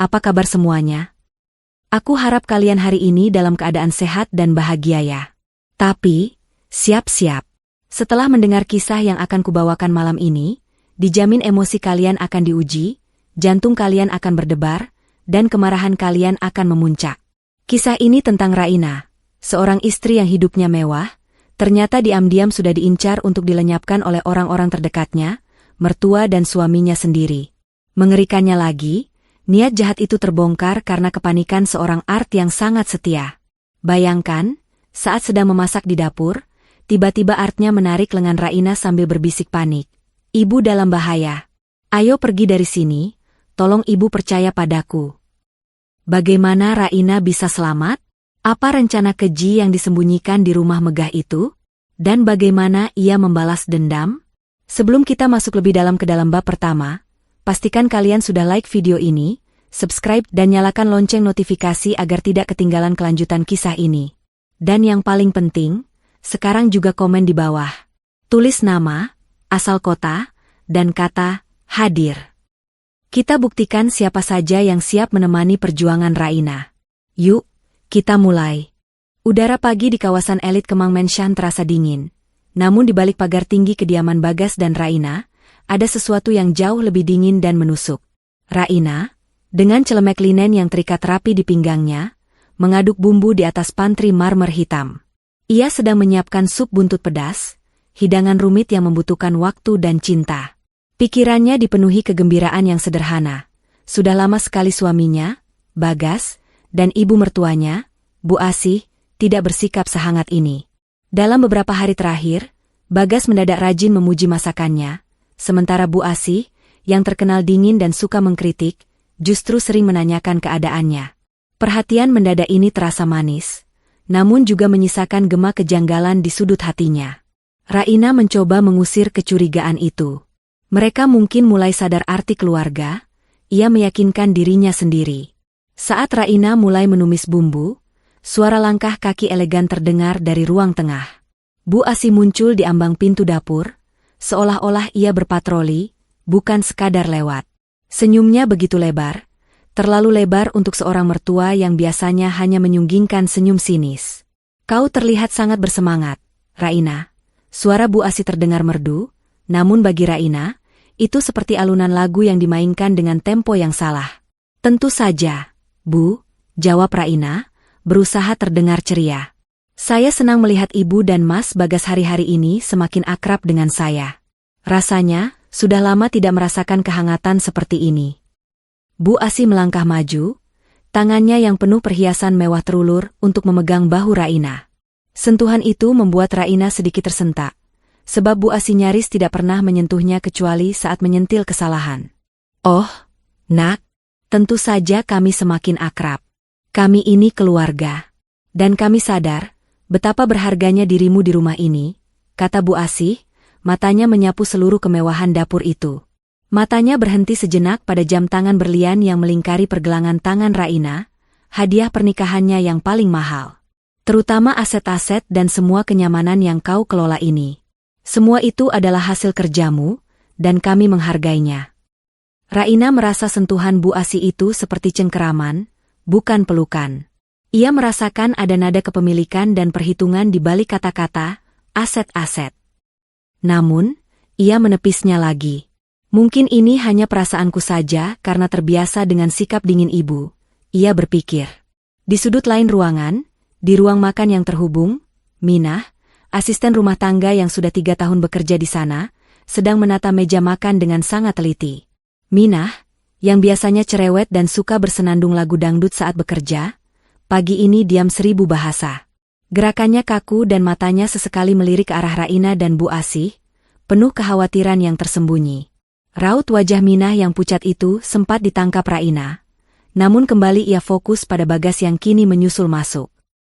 apa kabar semuanya? Aku harap kalian hari ini dalam keadaan sehat dan bahagia ya. Tapi, siap-siap. Setelah mendengar kisah yang akan kubawakan malam ini, dijamin emosi kalian akan diuji, jantung kalian akan berdebar, dan kemarahan kalian akan memuncak. Kisah ini tentang Raina, seorang istri yang hidupnya mewah, ternyata diam-diam sudah diincar untuk dilenyapkan oleh orang-orang terdekatnya, mertua dan suaminya sendiri. Mengerikannya lagi, niat jahat itu terbongkar karena kepanikan seorang Art yang sangat setia. Bayangkan, saat sedang memasak di dapur, tiba-tiba Artnya menarik lengan Raina sambil berbisik panik. Ibu dalam bahaya. Ayo pergi dari sini, tolong ibu percaya padaku. Bagaimana Raina bisa selamat? Apa rencana keji yang disembunyikan di rumah megah itu? Dan bagaimana ia membalas dendam? Sebelum kita masuk lebih dalam ke dalam bab pertama, pastikan kalian sudah like video ini, subscribe dan nyalakan lonceng notifikasi agar tidak ketinggalan kelanjutan kisah ini. Dan yang paling penting, sekarang juga komen di bawah. Tulis nama, asal kota, dan kata hadir. Kita buktikan siapa saja yang siap menemani perjuangan Raina. Yuk, kita mulai. Udara pagi di kawasan elit Kemang Mansion terasa dingin. Namun di balik pagar tinggi kediaman Bagas dan Raina, ada sesuatu yang jauh lebih dingin dan menusuk. Raina, dengan celemek linen yang terikat rapi di pinggangnya, mengaduk bumbu di atas pantry marmer hitam. Ia sedang menyiapkan sup buntut pedas, hidangan rumit yang membutuhkan waktu dan cinta. Pikirannya dipenuhi kegembiraan yang sederhana. Sudah lama sekali suaminya, Bagas, dan ibu mertuanya, Bu Asih, tidak bersikap sehangat ini. Dalam beberapa hari terakhir, Bagas mendadak rajin memuji masakannya, sementara Bu Asih, yang terkenal dingin dan suka mengkritik, justru sering menanyakan keadaannya. Perhatian mendadak ini terasa manis, namun juga menyisakan gema kejanggalan di sudut hatinya. Raina mencoba mengusir kecurigaan itu. Mereka mungkin mulai sadar arti keluarga, ia meyakinkan dirinya sendiri. Saat Raina mulai menumis bumbu, suara langkah kaki elegan terdengar dari ruang tengah. Bu Asih muncul di ambang pintu dapur, seolah-olah ia berpatroli, bukan sekadar lewat. Senyumnya begitu lebar, terlalu lebar untuk seorang mertua yang biasanya hanya menyunggingkan senyum sinis. Kau terlihat sangat bersemangat, Raina. Suara Bu Asih terdengar merdu, namun bagi Raina, itu seperti alunan lagu yang dimainkan dengan tempo yang salah. Tentu saja, Bu, jawab Raina, berusaha terdengar ceria. Saya senang melihat Ibu dan Mas Bagas hari-hari ini semakin akrab dengan saya. Rasanya, sudah lama tidak merasakan kehangatan seperti ini. Bu Asih melangkah maju, tangannya yang penuh perhiasan mewah terulur untuk memegang bahu Raina. Sentuhan itu membuat Raina sedikit tersentak, sebab Bu Asih nyaris tidak pernah menyentuhnya kecuali saat menyentil kesalahan. Oh, Nak, tentu saja kami semakin akrab. Kami ini keluarga. Dan kami sadar, betapa berharganya dirimu di rumah ini, kata Bu Asih, matanya menyapu seluruh kemewahan dapur itu. Matanya berhenti sejenak pada jam tangan berlian yang melingkari pergelangan tangan Raina, hadiah pernikahannya yang paling mahal. Terutama aset-aset dan semua kenyamanan yang kau kelola ini. Semua itu adalah hasil kerjamu, dan kami menghargainya. Raina merasa sentuhan Bu Asih itu seperti cengkeraman, bukan pelukan. Ia merasakan ada nada kepemilikan dan perhitungan di balik kata-kata, aset-aset. Namun, ia menepisnya lagi. Mungkin ini hanya perasaanku saja karena terbiasa dengan sikap dingin ibu, ia berpikir. Di sudut lain ruangan, di ruang makan yang terhubung, Minah, asisten rumah tangga yang sudah 3 tahun bekerja di sana, sedang menata meja makan dengan sangat teliti. Minah, yang biasanya cerewet dan suka bersenandung lagu dangdut saat bekerja, pagi ini diam 1000 bahasa. Gerakannya kaku dan matanya sesekali melirik ke arah Raina dan Bu Asih, penuh kekhawatiran yang tersembunyi. Raut wajah Minah yang pucat itu sempat ditangkap Raina, namun kembali ia fokus pada Bagas yang kini menyusul masuk.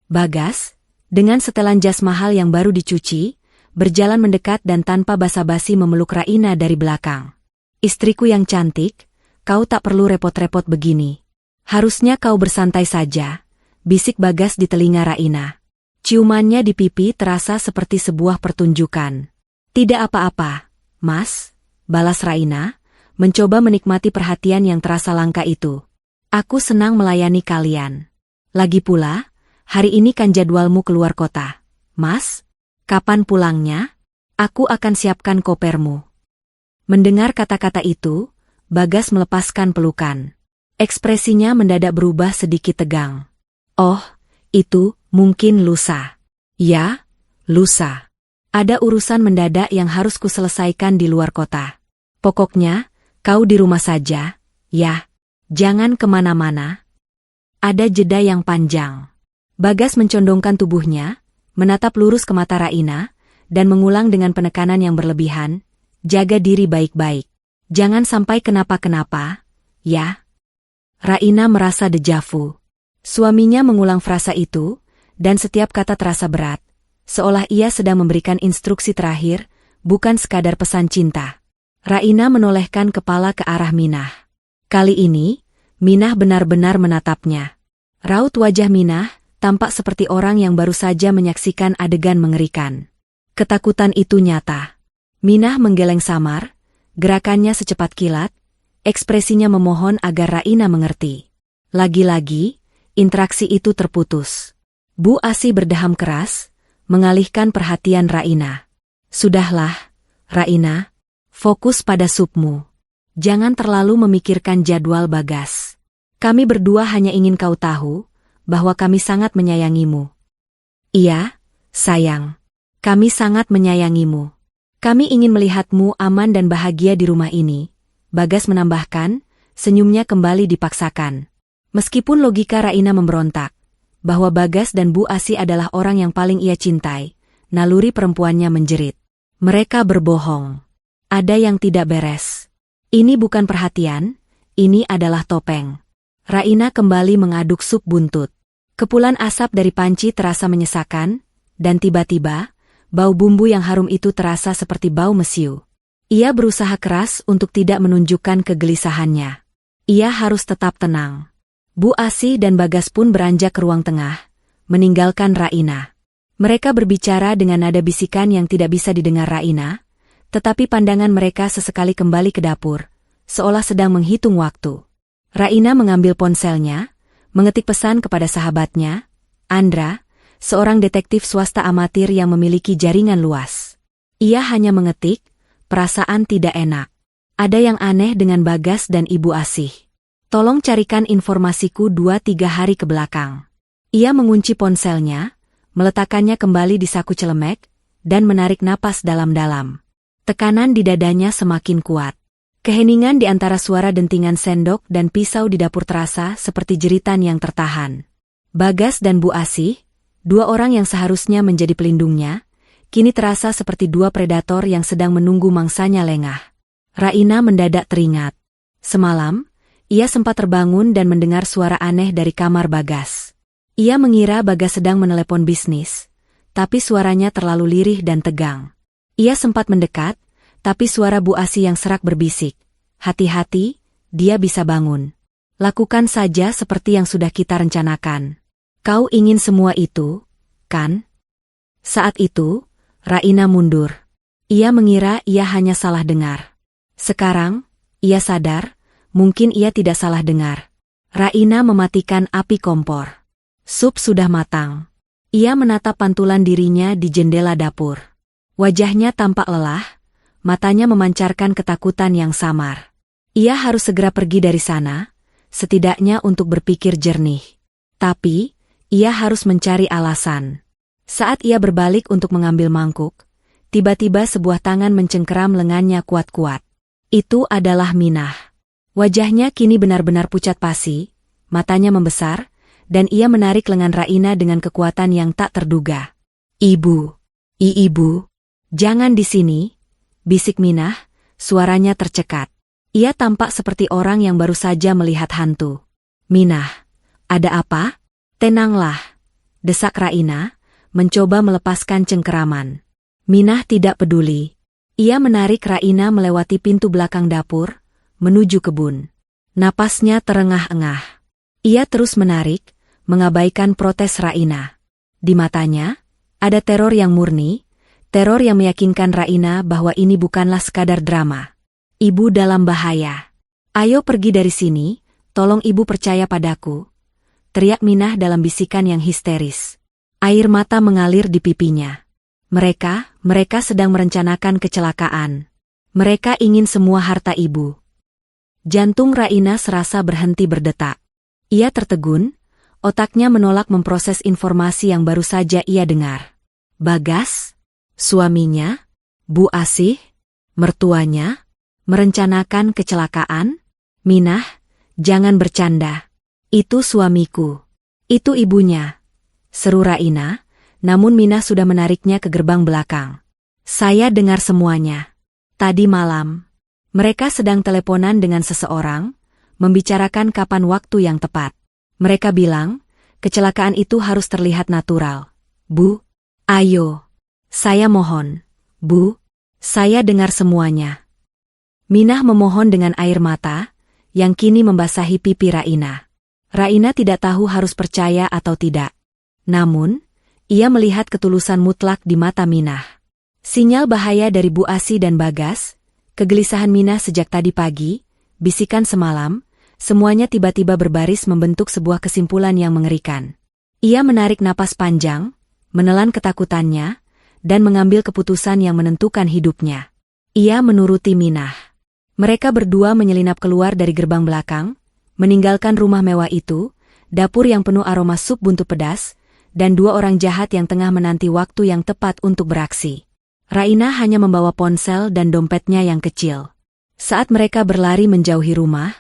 Bagas, dengan setelan jas mahal yang baru dicuci, berjalan mendekat dan tanpa basa-basi memeluk Raina dari belakang. Istriku yang cantik, kau tak perlu repot-repot begini. Harusnya kau bersantai saja, bisik Bagas di telinga Raina. Ciumannya di pipi terasa seperti sebuah pertunjukan. Tidak apa-apa, Mas, balas Raina, mencoba menikmati perhatian yang terasa langka itu. Aku senang melayani kalian. Lagi pula, hari ini kan jadwalmu keluar kota. Mas, kapan pulangnya? Aku akan siapkan kopermu. Mendengar kata-kata itu, Bagas melepaskan pelukan. Ekspresinya mendadak berubah sedikit tegang. Oh, itu mungkin lusa. Ya, lusa. Ada urusan mendadak yang harus kuselesaikan di luar kota. Pokoknya, kau di rumah saja, ya. Jangan kemana-mana. Ada jeda yang panjang. Bagas mencondongkan tubuhnya, menatap lurus ke mata Raina, dan mengulang dengan penekanan yang berlebihan, jaga diri baik-baik. Jangan sampai kenapa-kenapa, ya. Raina merasa dejavu. Suaminya mengulang frasa itu, dan setiap kata terasa berat, seolah ia sedang memberikan instruksi terakhir, bukan sekadar pesan cinta. Raina menolehkan kepala ke arah Minah. Kali ini, Minah benar-benar menatapnya. Raut wajah Minah tampak seperti orang yang baru saja menyaksikan adegan mengerikan. Ketakutan itu nyata. Minah menggeleng samar, gerakannya secepat kilat, ekspresinya memohon agar Raina mengerti. Lagi-lagi, interaksi itu terputus. Bu Asih berdeham keras, mengalihkan perhatian Raina. Sudahlah, Raina, fokus pada supmu. Jangan terlalu memikirkan jadwal Bagas. Kami berdua hanya ingin kau tahu, bahwa kami sangat menyayangimu. Iya, sayang. Kami sangat menyayangimu. Kami ingin melihatmu aman dan bahagia di rumah ini, Bagas menambahkan, senyumnya kembali dipaksakan. Meskipun logika Raina memberontak, bahwa Bagas dan Bu Asih adalah orang yang paling ia cintai, naluri perempuannya menjerit. Mereka berbohong. Ada yang tidak beres. Ini bukan perhatian, ini adalah topeng. Raina kembali mengaduk sup buntut. Kepulan asap dari panci terasa menyesakan, dan tiba-tiba, bau bumbu yang harum itu terasa seperti bau mesiu. Ia berusaha keras untuk tidak menunjukkan kegelisahannya. Ia harus tetap tenang. Bu Asih dan Bagas pun beranjak ke ruang tengah, meninggalkan Raina. Mereka berbicara dengan nada bisikan yang tidak bisa didengar Raina, tetapi pandangan mereka sesekali kembali ke dapur, seolah sedang menghitung waktu. Raina mengambil ponselnya, mengetik pesan kepada sahabatnya, Andra, seorang detektif swasta amatir yang memiliki jaringan luas. Ia hanya mengetik, perasaan tidak enak. Ada yang aneh dengan Bagas dan Ibu Asih. Tolong carikan informasiku 2-3 hari ke belakang. Ia mengunci ponselnya, meletakkannya kembali di saku celemek, dan menarik napas dalam-dalam. Tekanan di dadanya semakin kuat. Keheningan di antara suara dentingan sendok dan pisau di dapur terasa seperti jeritan yang tertahan. Bagas dan Bu Asih, dua orang yang seharusnya menjadi pelindungnya, kini terasa seperti dua predator yang sedang menunggu mangsanya lengah. Raina mendadak teringat. Semalam, ia sempat terbangun dan mendengar suara aneh dari kamar Bagas. Ia mengira Bagas sedang menelepon bisnis, tapi suaranya terlalu lirih dan tegang. Ia sempat mendekat, tapi suara Bu Asih yang serak berbisik, hati-hati, dia bisa bangun. Lakukan saja seperti yang sudah kita rencanakan. Kau ingin semua itu, kan? Saat itu, Raina mundur. Ia mengira ia hanya salah dengar. Sekarang, ia sadar, mungkin ia tidak salah dengar. Raina mematikan api kompor. Sup sudah matang. Ia menatap pantulan dirinya di jendela dapur. Wajahnya tampak lelah, matanya memancarkan ketakutan yang samar. Ia harus segera pergi dari sana, setidaknya untuk berpikir jernih. Tapi, ia harus mencari alasan. Saat ia berbalik untuk mengambil mangkuk, tiba-tiba sebuah tangan mencengkeram lengannya kuat-kuat. Itu adalah Minah. Wajahnya kini benar-benar pucat pasi, matanya membesar, dan ia menarik lengan Raina dengan kekuatan yang tak terduga. Ibu, jangan di sini, bisik Minah, suaranya tercekat. Ia tampak seperti orang yang baru saja melihat hantu. Minah, ada apa? Tenanglah, desak Raina, mencoba melepaskan cengkeraman. Minah tidak peduli. Ia menarik Raina melewati pintu belakang dapur, menuju kebun. Napasnya terengah-engah. Ia terus menarik, mengabaikan protes Raina. Di matanya, ada teror yang murni, teror yang meyakinkan Raina bahwa ini bukanlah sekadar drama. Ibu dalam bahaya. Ayo pergi dari sini, tolong ibu percaya padaku, teriak Minah dalam bisikan yang histeris. Air mata mengalir di pipinya. Mereka sedang merencanakan kecelakaan. Mereka ingin semua harta ibu. Jantung Raina serasa berhenti berdetak. Ia tertegun, otaknya menolak memproses informasi yang baru saja ia dengar. Bagas, suaminya, Bu Asih, mertuanya, merencanakan kecelakaan? Minah, jangan bercanda. Itu suamiku. Itu ibunya, seru Raina, namun Minah sudah menariknya ke gerbang belakang. Saya dengar semuanya. Tadi malam, mereka sedang teleponan dengan seseorang, membicarakan kapan waktu yang tepat. Mereka bilang, kecelakaan itu harus terlihat natural. Bu, ayo. Saya mohon. Bu, saya dengar semuanya. Minah memohon dengan air mata, yang kini membasahi pipi Raina. Raina tidak tahu harus percaya atau tidak. Namun, ia melihat ketulusan mutlak di mata Minah. Sinyal bahaya dari Bu Asih dan Bagas, kegelisahan Minah sejak tadi pagi, bisikan semalam, semuanya tiba-tiba berbaris membentuk sebuah kesimpulan yang mengerikan. Ia menarik napas panjang, menelan ketakutannya, dan mengambil keputusan yang menentukan hidupnya. Ia menuruti Minah. Mereka berdua menyelinap keluar dari gerbang belakang, meninggalkan rumah mewah itu, dapur yang penuh aroma sup buntut pedas, dan dua orang jahat yang tengah menanti waktu yang tepat untuk beraksi. Raina hanya membawa ponsel dan dompetnya yang kecil. Saat mereka berlari menjauhi rumah,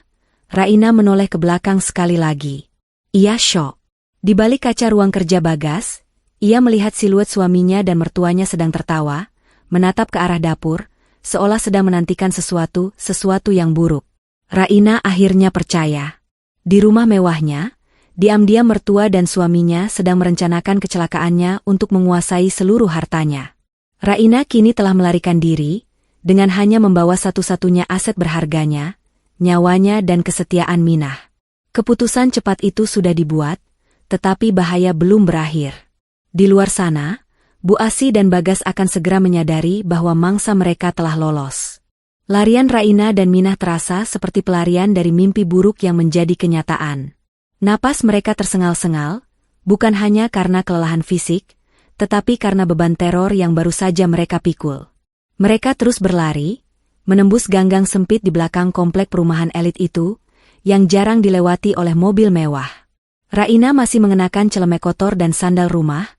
Raina menoleh ke belakang sekali lagi. Ia syok. Di balik kaca ruang kerja Bagas, ia melihat siluet suaminya dan mertuanya sedang tertawa, menatap ke arah dapur, seolah sedang menantikan sesuatu yang buruk. Raina akhirnya percaya. Di rumah mewahnya, diam-diam mertua dan suaminya sedang merencanakan kecelakaannya untuk menguasai seluruh hartanya. Raina kini telah melarikan diri, dengan hanya membawa satu-satunya aset berharganya, nyawanya dan kesetiaan Minah. Keputusan cepat itu sudah dibuat, tetapi bahaya belum berakhir. Di luar sana, Bu Asih dan Bagas akan segera menyadari bahwa mangsa mereka telah lolos. Larian Raina dan Minah terasa seperti pelarian dari mimpi buruk yang menjadi kenyataan. Napas mereka tersengal-sengal, bukan hanya karena kelelahan fisik, tetapi karena beban teror yang baru saja mereka pikul. Mereka terus berlari, menembus gang-gang sempit di belakang komplek perumahan elit itu, yang jarang dilewati oleh mobil mewah. Raina masih mengenakan celemek kotor dan sandal rumah,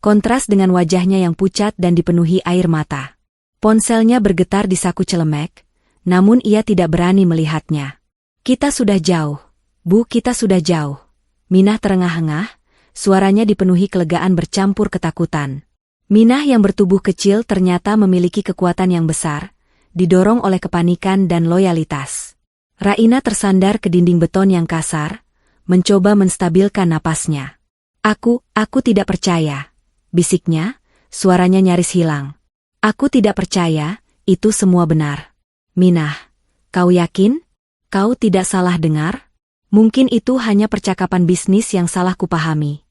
kontras dengan wajahnya yang pucat dan dipenuhi air mata. Ponselnya bergetar di saku celemek, namun ia tidak berani melihatnya. Kita sudah jauh, Bu, kita sudah jauh. Minah terengah-engah, suaranya dipenuhi kelegaan bercampur ketakutan. Minah yang bertubuh kecil ternyata memiliki kekuatan yang besar, didorong oleh kepanikan dan loyalitas. Raina tersandar ke dinding beton yang kasar, mencoba menstabilkan napasnya. Aku tidak percaya, bisiknya, suaranya nyaris hilang. Aku tidak percaya, itu semua benar. Minah, kau yakin? Kau tidak salah dengar? Mungkin itu hanya percakapan bisnis yang salah kupahami.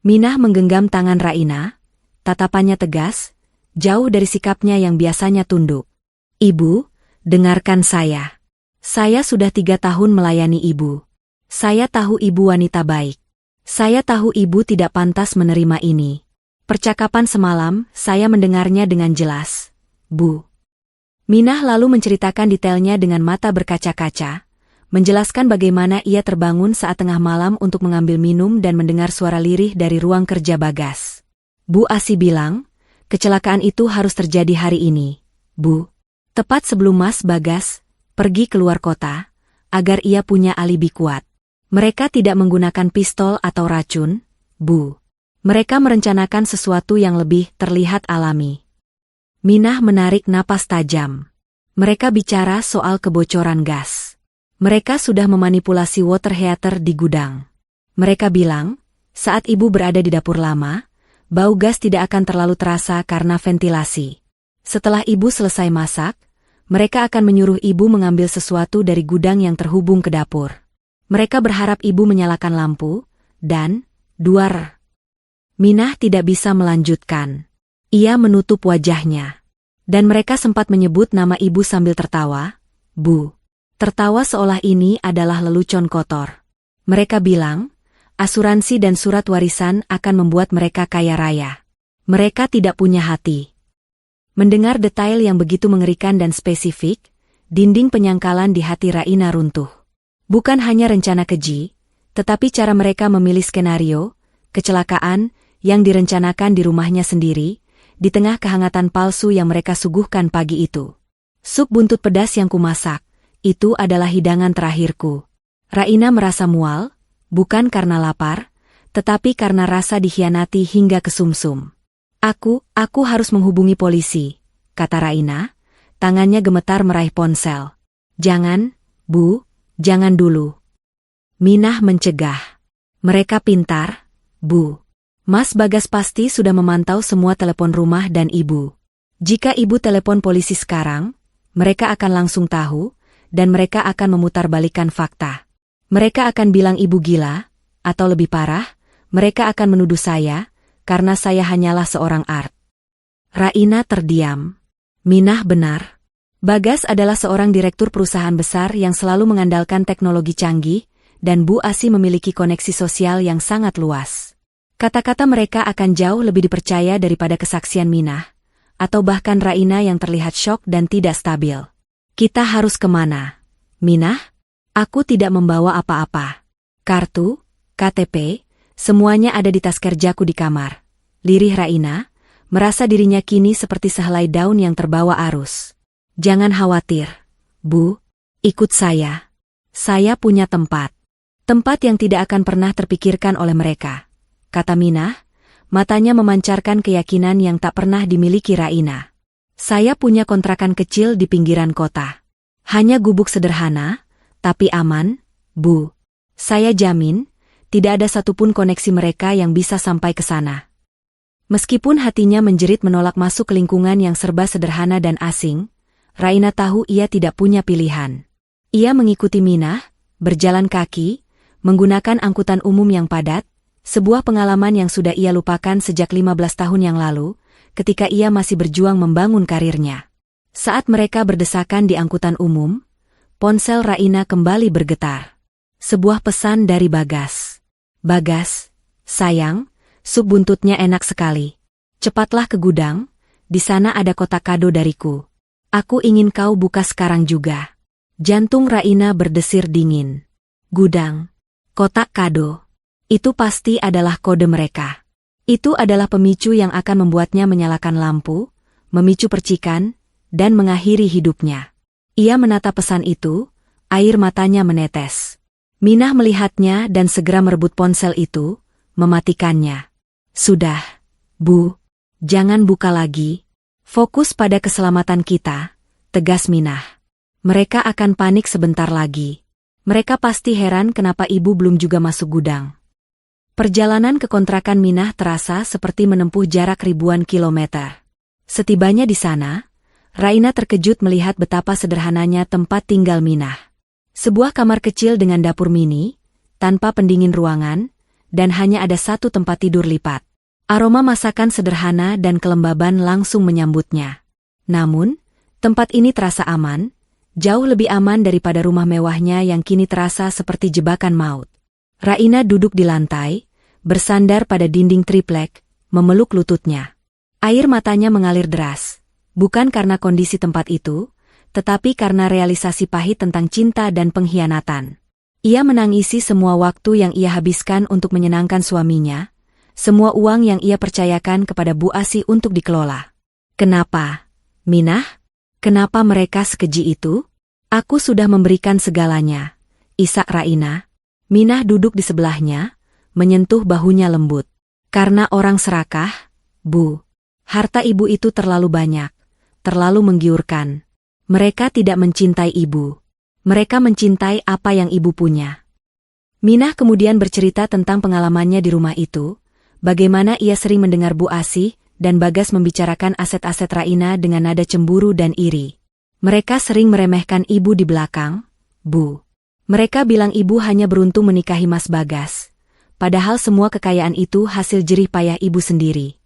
Minah menggenggam tangan Raina, tatapannya tegas, jauh dari sikapnya yang biasanya tunduk. Ibu, dengarkan saya. Saya sudah 3 tahun melayani ibu. Saya tahu ibu wanita baik. Saya tahu ibu tidak pantas menerima ini. Percakapan semalam, saya mendengarnya dengan jelas. Bu. Minah lalu menceritakan detailnya dengan mata berkaca-kaca, menjelaskan bagaimana ia terbangun saat tengah malam untuk mengambil minum dan mendengar suara lirih dari ruang kerja Bagas. Bu Asih bilang, kecelakaan itu harus terjadi hari ini, Bu. Tepat sebelum Mas Bagas pergi keluar kota, agar ia punya alibi kuat. Mereka tidak menggunakan pistol atau racun, Bu. Mereka merencanakan sesuatu yang lebih terlihat alami. Minah menarik napas tajam. Mereka bicara soal kebocoran gas. Mereka sudah memanipulasi water heater di gudang. Mereka bilang, saat ibu berada di dapur lama, bau gas tidak akan terlalu terasa karena ventilasi. Setelah ibu selesai masak, mereka akan menyuruh ibu mengambil sesuatu dari gudang yang terhubung ke dapur. Mereka berharap ibu menyalakan lampu, dan, duar. Minah tidak bisa melanjutkan. Ia menutup wajahnya. Dan mereka sempat menyebut nama ibu sambil tertawa, Bu. Tertawa seolah ini adalah lelucon kotor. Mereka bilang, asuransi dan surat warisan akan membuat mereka kaya raya. Mereka tidak punya hati. Mendengar detail yang begitu mengerikan dan spesifik, dinding penyangkalan di hati Raina runtuh. Bukan hanya rencana keji, tetapi cara mereka memilih skenario, kecelakaan, yang direncanakan di rumahnya sendiri, di tengah kehangatan palsu yang mereka suguhkan pagi itu. Sup buntut pedas yang kumasak, itu adalah hidangan terakhirku. Raina merasa mual, bukan karena lapar, tetapi karena rasa dikhianati hingga kesumsum. Aku harus menghubungi polisi, kata Raina, tangannya gemetar meraih ponsel. Jangan, Bu, jangan dulu. Minah mencegah. Mereka pintar, Bu. Mas Bagas pasti sudah memantau semua telepon rumah dan ibu. Jika ibu telepon polisi sekarang, mereka akan langsung tahu, dan mereka akan memutarbalikkan fakta. Mereka akan bilang ibu gila, atau lebih parah, mereka akan menuduh saya, karena saya hanyalah seorang art. Raina terdiam. Minah benar. Bagas adalah seorang direktur perusahaan besar yang selalu mengandalkan teknologi canggih, dan Bu Asi memiliki koneksi sosial yang sangat luas. Kata-kata mereka akan jauh lebih dipercaya daripada kesaksian Minah, atau bahkan Raina yang terlihat syok dan tidak stabil. Kita harus kemana? Minah? Aku tidak membawa apa-apa. Kartu, KTP, semuanya ada di tas kerjaku di kamar. Lirih Raina, merasa dirinya kini seperti sehelai daun yang terbawa arus. Jangan khawatir, Bu, ikut saya. Saya punya tempat. Tempat yang tidak akan pernah terpikirkan oleh mereka, kata Minah, matanya memancarkan keyakinan yang tak pernah dimiliki Raina. Saya punya kontrakan kecil di pinggiran kota. Hanya gubuk sederhana, tapi aman, Bu. Saya jamin, tidak ada satupun koneksi mereka yang bisa sampai ke sana. Meskipun hatinya menjerit menolak masuk ke lingkungan yang serba sederhana dan asing, Raina tahu ia tidak punya pilihan. Ia mengikuti Minah, berjalan kaki, menggunakan angkutan umum yang padat, sebuah pengalaman yang sudah ia lupakan sejak 15 tahun yang lalu, ketika ia masih berjuang membangun karirnya. Saat mereka berdesakan di angkutan umum, ponsel Raina kembali bergetar. Sebuah pesan dari Bagas. Bagas, sayang, sup buntutnya enak sekali. Cepatlah ke gudang, di sana ada kotak kado dariku. Aku ingin kau buka sekarang juga. Jantung Raina berdesir dingin. Gudang, kotak kado. Itu pasti adalah kode mereka. Itu adalah pemicu yang akan membuatnya menyalakan lampu, memicu percikan, dan mengakhiri hidupnya. Ia menatap pesan itu, air matanya menetes. Minah melihatnya dan segera merebut ponsel itu, mematikannya. Sudah, Bu, jangan buka lagi. Fokus pada keselamatan kita, tegas Minah. Mereka akan panik sebentar lagi. Mereka pasti heran kenapa ibu belum juga masuk gudang. Perjalanan ke kontrakan Minah terasa seperti menempuh jarak ribuan kilometer. Setibanya di sana, Raina terkejut melihat betapa sederhananya tempat tinggal Minah. Sebuah kamar kecil dengan dapur mini, tanpa pendingin ruangan, dan hanya ada satu tempat tidur lipat. Aroma masakan sederhana dan kelembaban langsung menyambutnya. Namun, tempat ini terasa aman, jauh lebih aman daripada rumah mewahnya yang kini terasa seperti jebakan maut. Raina duduk di lantai, bersandar pada dinding triplek, memeluk lututnya. Air matanya mengalir deras, bukan karena kondisi tempat itu, tetapi karena realisasi pahit tentang cinta dan pengkhianatan. Ia menangisi semua waktu yang ia habiskan untuk menyenangkan suaminya, semua uang yang ia percayakan kepada Bu Asi untuk dikelola. Kenapa, Minah? Kenapa mereka sekeji itu? Aku sudah memberikan segalanya, isak Raina. Minah duduk di sebelahnya, menyentuh bahunya lembut. Karena orang serakah, Bu. Harta ibu itu terlalu banyak, terlalu menggiurkan. Mereka tidak mencintai ibu. Mereka mencintai apa yang ibu punya. Minah kemudian bercerita tentang pengalamannya di rumah itu, bagaimana ia sering mendengar Bu Asi dan Bagas membicarakan aset-aset Raina dengan nada cemburu dan iri. Mereka sering meremehkan ibu di belakang, Bu. Mereka bilang ibu hanya beruntung menikahi Mas Bagas, padahal semua kekayaan itu hasil jerih payah ibu sendiri.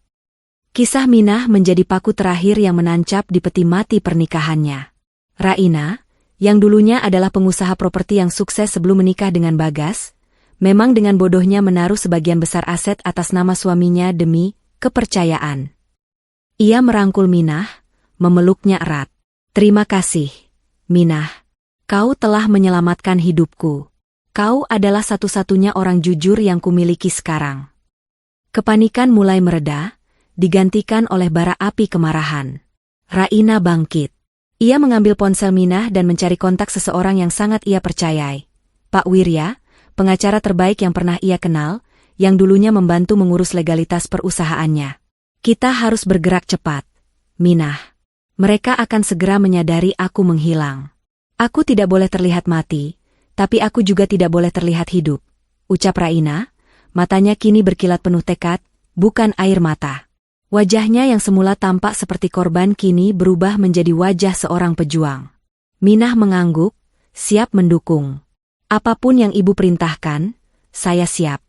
Kisah Minah menjadi paku terakhir yang menancap di peti mati pernikahannya. Raina, yang dulunya adalah pengusaha properti yang sukses sebelum menikah dengan Bagas, memang dengan bodohnya menaruh sebagian besar aset atas nama suaminya demi kepercayaan. Ia merangkul Minah, memeluknya erat. "Terima kasih, Minah. Kau telah menyelamatkan hidupku. Kau adalah satu-satunya orang jujur yang kumiliki sekarang." Kepanikan mulai mereda, digantikan oleh bara api kemarahan. Raina bangkit. Ia mengambil ponsel Minah dan mencari kontak seseorang yang sangat ia percayai. Pak Wirya, pengacara terbaik yang pernah ia kenal, yang dulunya membantu mengurus legalitas perusahaannya. "Kita harus bergerak cepat, Minah. Mereka akan segera menyadari aku menghilang. Aku tidak boleh terlihat mati, tapi aku juga tidak boleh terlihat hidup," ucap Raina. Matanya kini berkilat penuh tekad, bukan air mata. Wajahnya yang semula tampak seperti korban kini berubah menjadi wajah seorang pejuang. Minah mengangguk, siap mendukung. "Apapun yang ibu perintahkan, saya siap."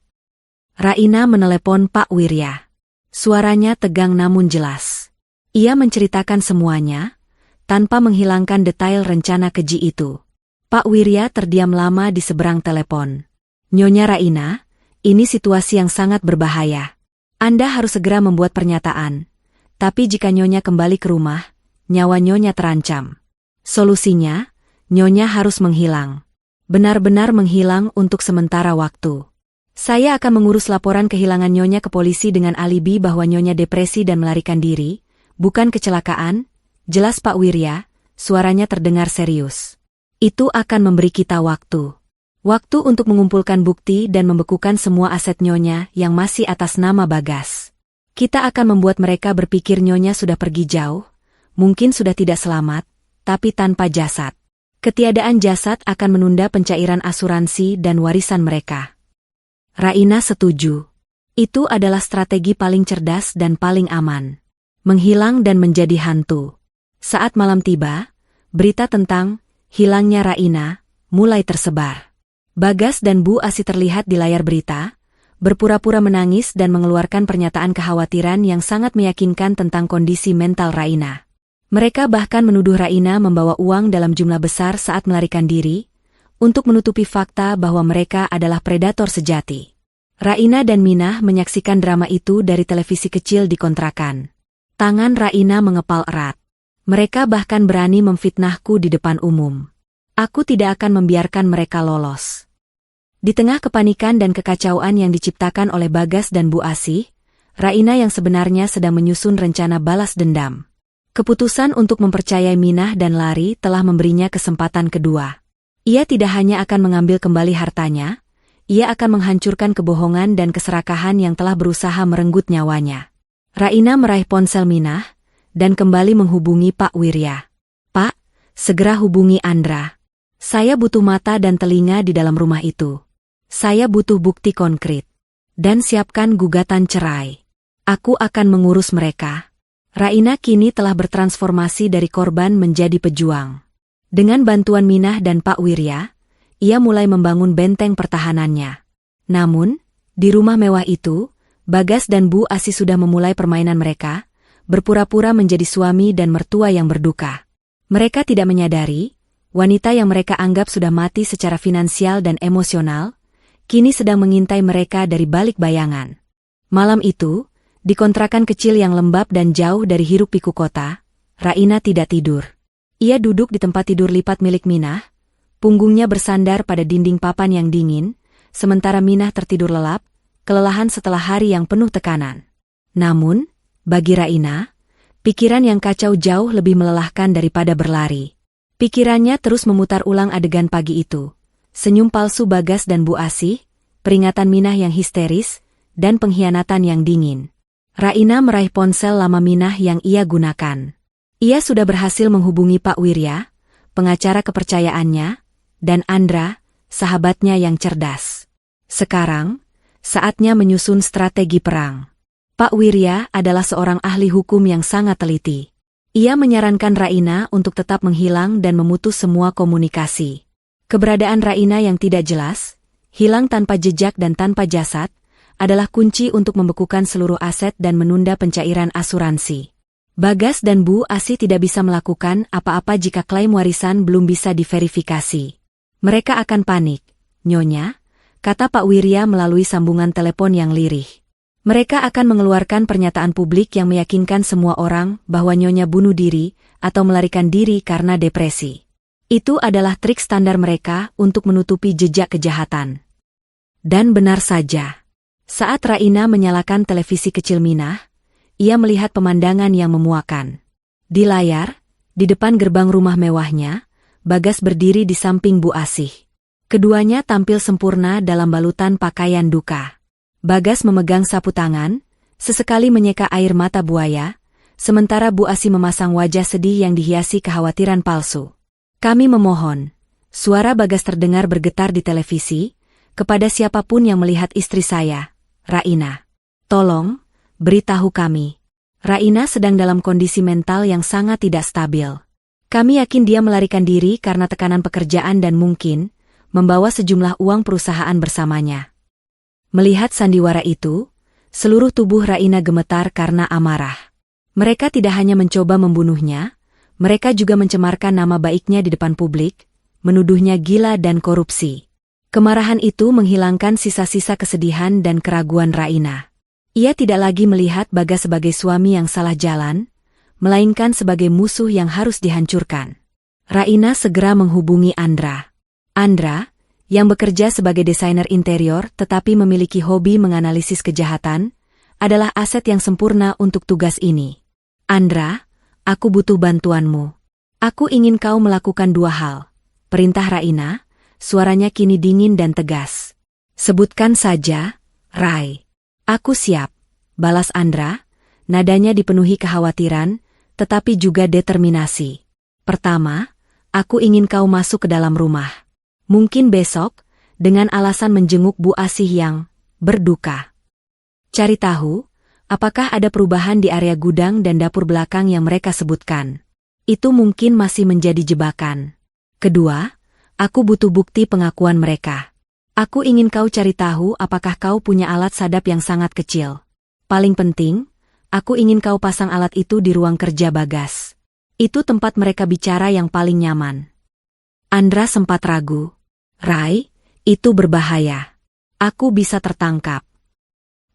Raina menelepon Pak Wirya. Suaranya tegang namun jelas. Ia menceritakan semuanya, tanpa menghilangkan detail rencana keji itu. Pak Wirya terdiam lama di seberang telepon. "Nyonya Raina, ini situasi yang sangat berbahaya. Anda harus segera membuat pernyataan. Tapi jika Nyonya kembali ke rumah, nyawa Nyonya terancam. Solusinya, Nyonya harus menghilang. Benar-benar menghilang untuk sementara waktu. Saya akan mengurus laporan kehilangan Nyonya ke polisi dengan alibi bahwa Nyonya depresi dan melarikan diri, bukan kecelakaan," jelas Pak Wirya, suaranya terdengar serius. "Itu akan memberi kita waktu. Waktu untuk mengumpulkan bukti dan membekukan semua aset Nyonya yang masih atas nama Bagas. Kita akan membuat mereka berpikir Nyonya sudah pergi jauh, mungkin sudah tidak selamat, tapi tanpa jasad. Ketiadaan jasad akan menunda pencairan asuransi dan warisan mereka." Raina setuju. Itu adalah strategi paling cerdas dan paling aman. Menghilang dan menjadi hantu. Saat malam tiba, berita tentang hilangnya Raina mulai tersebar. Bagas dan Bu Asi terlihat di layar berita, berpura-pura menangis dan mengeluarkan pernyataan kekhawatiran yang sangat meyakinkan tentang kondisi mental Raina. Mereka bahkan menuduh Raina membawa uang dalam jumlah besar saat melarikan diri, untuk menutupi fakta bahwa mereka adalah predator sejati. Raina dan Minah menyaksikan drama itu dari televisi kecil di kontrakan. Tangan Raina mengepal erat. "Mereka bahkan berani memfitnahku di depan umum. Aku tidak akan membiarkan mereka lolos." Di tengah kepanikan dan kekacauan yang diciptakan oleh Bagas dan Bu Asi, Raina yang sebenarnya sedang menyusun rencana balas dendam. Keputusan untuk mempercayai Minah dan lari telah memberinya kesempatan kedua. Ia tidak hanya akan mengambil kembali hartanya, ia akan menghancurkan kebohongan dan keserakahan yang telah berusaha merenggut nyawanya. Raina meraih ponsel Minah, dan kembali menghubungi Pak Wirya. "Pak, segera hubungi Andra. Saya butuh mata dan telinga di dalam rumah itu. Saya butuh bukti konkret. Dan siapkan gugatan cerai. Aku akan mengurus mereka." Raina kini telah bertransformasi dari korban menjadi pejuang. Dengan bantuan Minah dan Pak Wirya, ia mulai membangun benteng pertahanannya. Namun, di rumah mewah itu, Bagas dan Bu Asi sudah memulai permainan mereka, berpura-pura menjadi suami dan mertua yang berduka. Mereka tidak menyadari, wanita yang mereka anggap sudah mati secara finansial dan emosional, kini sedang mengintai mereka dari balik bayangan. Malam itu, di kontrakan kecil yang lembab dan jauh dari hiruk-pikuk kota, Raina tidak tidur. Ia duduk di tempat tidur lipat milik Minah, punggungnya bersandar pada dinding papan yang dingin, sementara Minah tertidur lelap, kelelahan setelah hari yang penuh tekanan. Namun, bagi Raina, pikiran yang kacau jauh lebih melelahkan daripada berlari. Pikirannya terus memutar ulang adegan pagi itu. Senyum palsu Bagas dan Bu Asi, peringatan Minah yang histeris, dan pengkhianatan yang dingin. Raina meraih ponsel lama Minah yang ia gunakan. Ia sudah berhasil menghubungi Pak Wirya, pengacara kepercayaannya, dan Andra, sahabatnya yang cerdas. Sekarang, saatnya menyusun strategi perang. Pak Wirya adalah seorang ahli hukum yang sangat teliti. Ia menyarankan Raina untuk tetap menghilang dan memutus semua komunikasi. Keberadaan Raina yang tidak jelas, hilang tanpa jejak dan tanpa jasad, adalah kunci untuk membekukan seluruh aset dan menunda pencairan asuransi. Bagas dan Bu Asih tidak bisa melakukan apa-apa jika klaim warisan belum bisa diverifikasi. Mereka akan panik, Nyonya, kata Pak Wirya melalui sambungan telepon yang lirih. Mereka akan mengeluarkan pernyataan publik yang meyakinkan semua orang bahwa Nyonya bunuh diri atau melarikan diri karena depresi. Itu adalah trik standar mereka untuk menutupi jejak kejahatan. Dan benar saja. Saat Raina menyalakan televisi kecil Minah, ia melihat pemandangan yang memuakan. Di layar, di depan gerbang rumah mewahnya, Bagas berdiri di samping Bu Asih. Keduanya tampil sempurna dalam balutan pakaian duka. Bagas memegang sapu tangan, sesekali menyeka air mata buaya, sementara Bu Asih memasang wajah sedih yang dihiasi kekhawatiran palsu. Kami memohon, suara Bagas terdengar bergetar di televisi, kepada siapapun yang melihat istri saya, Raina. Tolong, beritahu kami. Raina sedang dalam kondisi mental yang sangat tidak stabil. Kami yakin dia melarikan diri karena tekanan pekerjaan dan mungkin membawa sejumlah uang perusahaan bersamanya. Melihat sandiwara itu, seluruh tubuh Raina gemetar karena amarah. Mereka tidak hanya mencoba membunuhnya, mereka juga mencemarkan nama baiknya di depan publik, menuduhnya gila dan korupsi. Kemarahan itu menghilangkan sisa-sisa kesedihan dan keraguan Raina. Ia tidak lagi melihat Bagas sebagai suami yang salah jalan, melainkan sebagai musuh yang harus dihancurkan. Raina segera menghubungi Andra. Andra, yang bekerja sebagai desainer interior tetapi memiliki hobi menganalisis kejahatan, adalah aset yang sempurna untuk tugas ini. Andra, aku butuh bantuanmu. Aku ingin kau melakukan dua hal. Perintah Raina, suaranya kini dingin dan tegas. Sebutkan saja, Rai. Aku siap, balas Andra, nadanya dipenuhi kekhawatiran, tetapi juga determinasi. Pertama, aku ingin kau masuk ke dalam rumah. Mungkin besok, dengan alasan menjenguk Bu Asih yang berduka. Cari tahu, apakah ada perubahan di area gudang dan dapur belakang yang mereka sebutkan. Itu mungkin masih menjadi jebakan. Kedua, aku butuh bukti pengakuan mereka. Aku ingin kau cari tahu apakah kau punya alat sadap yang sangat kecil. Paling penting, aku ingin kau pasang alat itu di ruang kerja Bagas. Itu tempat mereka bicara yang paling nyaman. Andra sempat ragu. Rai, itu berbahaya. Aku bisa tertangkap.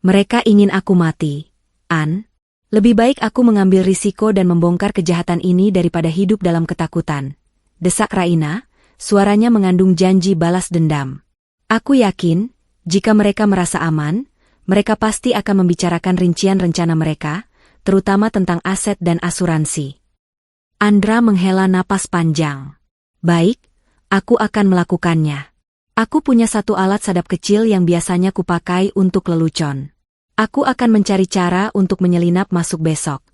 Mereka ingin aku mati. An, lebih baik aku mengambil risiko dan membongkar kejahatan ini daripada hidup dalam ketakutan. Desak Raina, suaranya mengandung janji balas dendam. Aku yakin, jika mereka merasa aman, mereka pasti akan membicarakan rincian rencana mereka, terutama tentang aset dan asuransi. Andra menghela napas panjang. Baik, aku akan melakukannya. Aku punya satu alat sadap kecil yang biasanya kupakai untuk lelucon. Aku akan mencari cara untuk menyelinap masuk besok.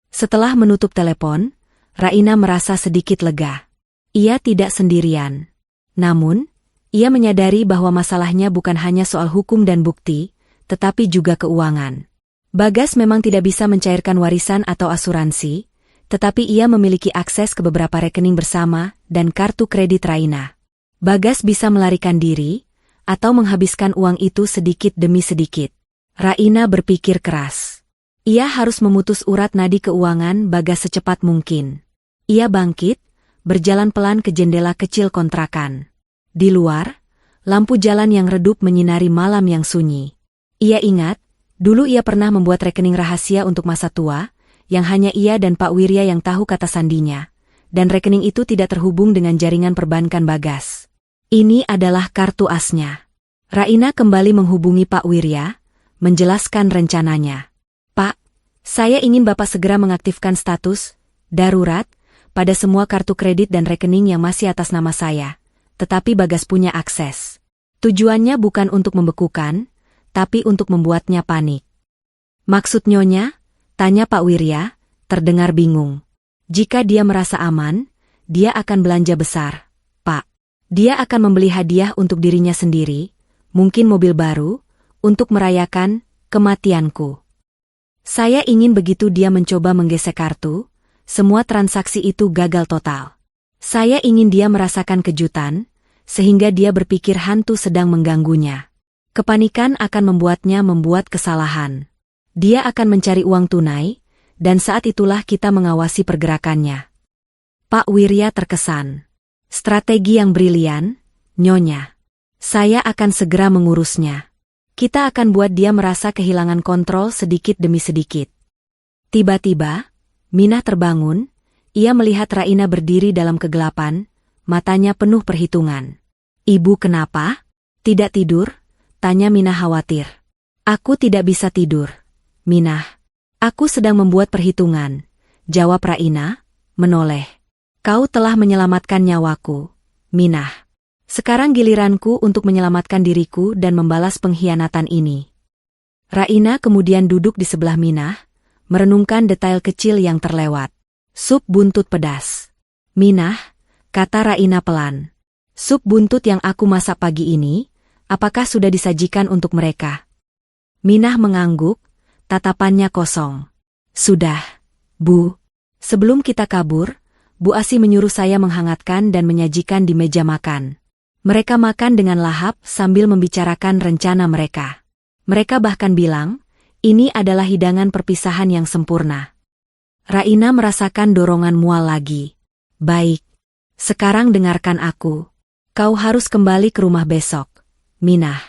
Setelah menutup telepon, Raina merasa sedikit lega. Ia tidak sendirian. Namun, ia menyadari bahwa masalahnya bukan hanya soal hukum dan bukti, tetapi juga keuangan. Bagas memang tidak bisa mencairkan warisan atau asuransi, tetapi ia memiliki akses ke beberapa rekening bersama dan kartu kredit Raina. Bagas bisa melarikan diri, atau menghabiskan uang itu sedikit demi sedikit. Raina berpikir keras. Ia harus memutus urat nadi keuangan Bagas secepat mungkin. Ia bangkit, berjalan pelan ke jendela kecil kontrakan. Di luar, lampu jalan yang redup menyinari malam yang sunyi. Ia ingat, dulu ia pernah membuat rekening rahasia untuk masa tua, yang hanya ia dan Pak Wirya yang tahu kata sandinya, dan rekening itu tidak terhubung dengan jaringan perbankan Bagas. Ini adalah kartu asnya. Raina kembali menghubungi Pak Wirya, menjelaskan rencananya. Pak, saya ingin Bapak segera mengaktifkan status darurat pada semua kartu kredit dan rekening yang masih atas nama saya. Tetapi Bagas punya akses. Tujuannya bukan untuk membekukan, tapi untuk membuatnya panik. Maksud Nyonya? Tanya Pak Wirya, terdengar bingung. Jika dia merasa aman, dia akan belanja besar, Pak. Dia akan membeli hadiah untuk dirinya sendiri, mungkin mobil baru, untuk merayakan kematianku. Saya ingin begitu dia mencoba menggesek kartu, semua transaksi itu gagal total. Saya ingin dia merasakan kejutan, sehingga dia berpikir hantu sedang mengganggunya. Kepanikan akan membuatnya membuat kesalahan. Dia akan mencari uang tunai, Dan saat itulah kita mengawasi pergerakannya. Pak Wirya terkesan. Strategi yang brilian, Nyonya. Saya akan segera mengurusnya. Kita akan buat dia merasa kehilangan kontrol sedikit demi sedikit. Tiba-tiba, Minah terbangun, ia melihat Raina berdiri dalam kegelapan, matanya penuh perhitungan. Ibu kenapa? Tidak tidur? Tanya Minah khawatir. Aku tidak bisa tidur, Minah. Aku sedang membuat perhitungan, jawab Raina, menoleh. Kau telah menyelamatkan nyawaku, Minah. Sekarang giliranku untuk menyelamatkan diriku dan membalas pengkhianatan ini. Raina kemudian duduk di sebelah Minah, merenungkan detail kecil yang terlewat. Sup buntut pedas. Minah, kata Raina pelan. Sup buntut yang aku masak pagi ini, apakah sudah disajikan untuk mereka? Minah mengangguk, tatapannya kosong. Sudah, Bu. Sebelum kita kabur, Bu Asi menyuruh saya menghangatkan dan menyajikan di meja makan. Mereka makan dengan lahap sambil membicarakan rencana mereka. Mereka bahkan bilang, ini adalah hidangan perpisahan yang sempurna. Raina merasakan dorongan mual lagi. Baik. Sekarang dengarkan aku. Kau harus kembali ke rumah besok, Minah.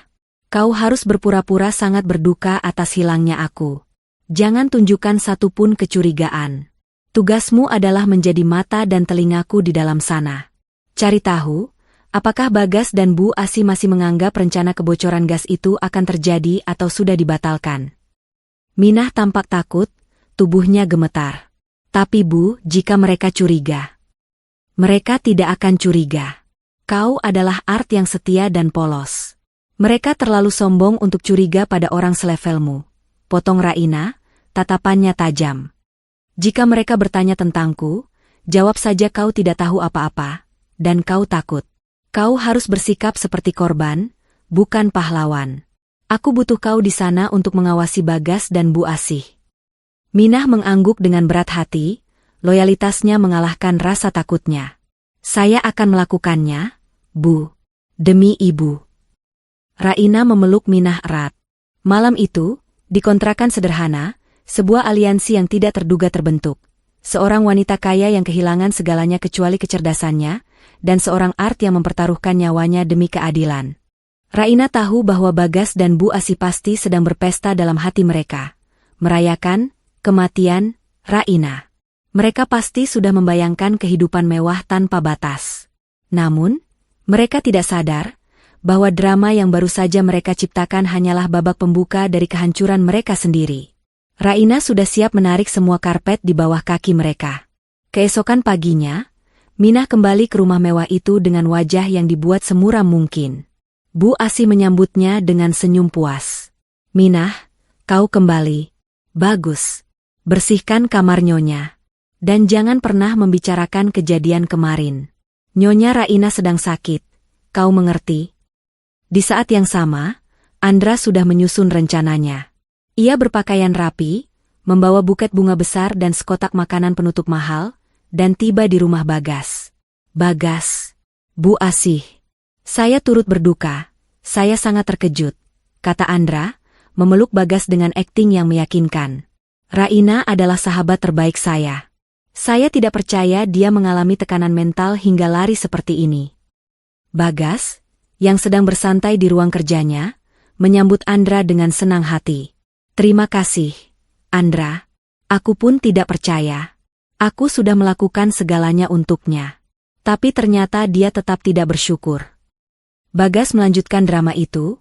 Kau harus berpura-pura sangat berduka atas hilangnya aku. Jangan tunjukkan satupun kecurigaan. Tugasmu adalah menjadi mata dan telingaku di dalam sana. Cari tahu, apakah Bagas dan Bu Asi masih menganggap rencana kebocoran gas itu akan terjadi atau sudah dibatalkan. Minah tampak takut, tubuhnya gemetar. Tapi Bu, jika mereka curiga. Mereka tidak akan curiga. Kau adalah Art yang setia dan polos. Mereka terlalu sombong untuk curiga pada orang selevelmu. Potong Raina, tatapannya tajam. Jika mereka bertanya tentangku, jawab saja kau tidak tahu apa-apa, dan kau takut. Kau harus bersikap seperti korban, bukan pahlawan. Aku butuh kau di sana untuk mengawasi Bagas dan Bu Asih. Minah mengangguk dengan berat hati, loyalitasnya mengalahkan rasa takutnya. Saya akan melakukannya, Bu. Demi Ibu. Raina memeluk Minah erat. Malam itu, di kontrakan sederhana, sebuah aliansi yang tidak terduga terbentuk. Seorang wanita kaya yang kehilangan segalanya kecuali kecerdasannya, dan seorang Art yang mempertaruhkan nyawanya demi keadilan. Raina tahu bahwa Bagas dan Bu Asi pasti sedang berpesta dalam hati mereka. Merayakan kematian Raina. Mereka pasti sudah membayangkan kehidupan mewah tanpa batas. Namun, mereka tidak sadar bahwa drama yang baru saja mereka ciptakan hanyalah babak pembuka dari kehancuran mereka sendiri. Raina sudah siap menarik semua karpet di bawah kaki mereka. Keesokan paginya, Minah kembali ke rumah mewah itu dengan wajah yang dibuat semuram mungkin. Bu Asi menyambutnya dengan senyum puas. Minah, kau kembali. Bagus. Bersihkan kamar Nyonya. Dan jangan pernah membicarakan kejadian kemarin. Nyonya Raina sedang sakit. Kau mengerti? Di saat yang sama, Andra sudah menyusun rencananya. Ia berpakaian rapi, membawa buket bunga besar dan sekotak makanan penutup mahal, dan tiba di rumah Bagas. Bagas. Bu Asih. Saya turut berduka. Saya sangat terkejut, kata Andra, memeluk Bagas dengan akting yang meyakinkan. Raina adalah sahabat terbaik saya. Saya tidak percaya dia mengalami tekanan mental hingga lari seperti ini. Bagas, yang sedang bersantai di ruang kerjanya, menyambut Andra dengan senang hati. Terima kasih, Andra. Aku pun tidak percaya. Aku sudah melakukan segalanya untuknya. Tapi ternyata dia tetap tidak bersyukur. Bagas melanjutkan drama itu,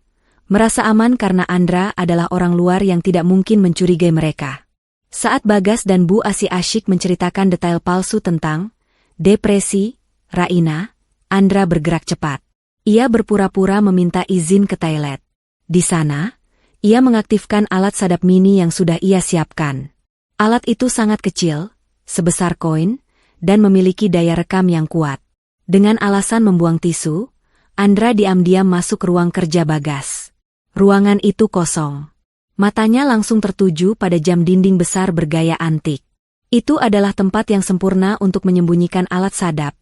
merasa aman karena Andra adalah orang luar yang tidak mungkin mencurigai mereka. Saat Bagas dan Bu Asi asyik menceritakan detail palsu tentang depresi Raina, Andra bergerak cepat. Ia berpura-pura meminta izin ke toilet. Di sana, ia mengaktifkan alat sadap mini yang sudah ia siapkan. Alat itu sangat kecil, sebesar koin, dan memiliki daya rekam yang kuat. Dengan alasan membuang tisu, Andra diam-diam masuk ke ruang kerja Bagas. Ruangan itu kosong. Matanya langsung tertuju pada jam dinding besar bergaya antik. Itu adalah tempat yang sempurna untuk menyembunyikan alat sadap,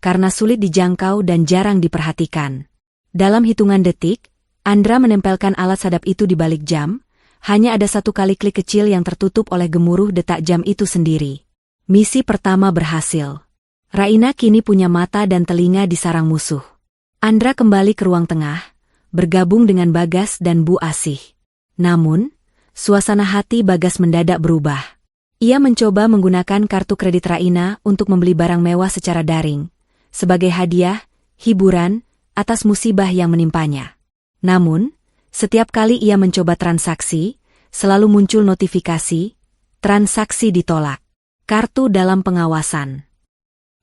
karena sulit dijangkau dan jarang diperhatikan. Dalam hitungan detik, Andra menempelkan alat sadap itu di balik jam, Hanya ada satu kali klik kecil yang tertutup oleh gemuruh detak jam itu sendiri. Misi pertama berhasil. Raina kini punya mata dan telinga di sarang musuh. Andra kembali ke ruang tengah, bergabung dengan Bagas dan Bu Asih. Namun, suasana hati Bagas mendadak berubah. Ia mencoba menggunakan kartu kredit Raina untuk membeli barang mewah secara daring, sebagai hadiah, hiburan, atas musibah yang menimpanya. Namun, setiap kali ia mencoba transaksi, selalu muncul notifikasi, transaksi ditolak. Kartu dalam pengawasan.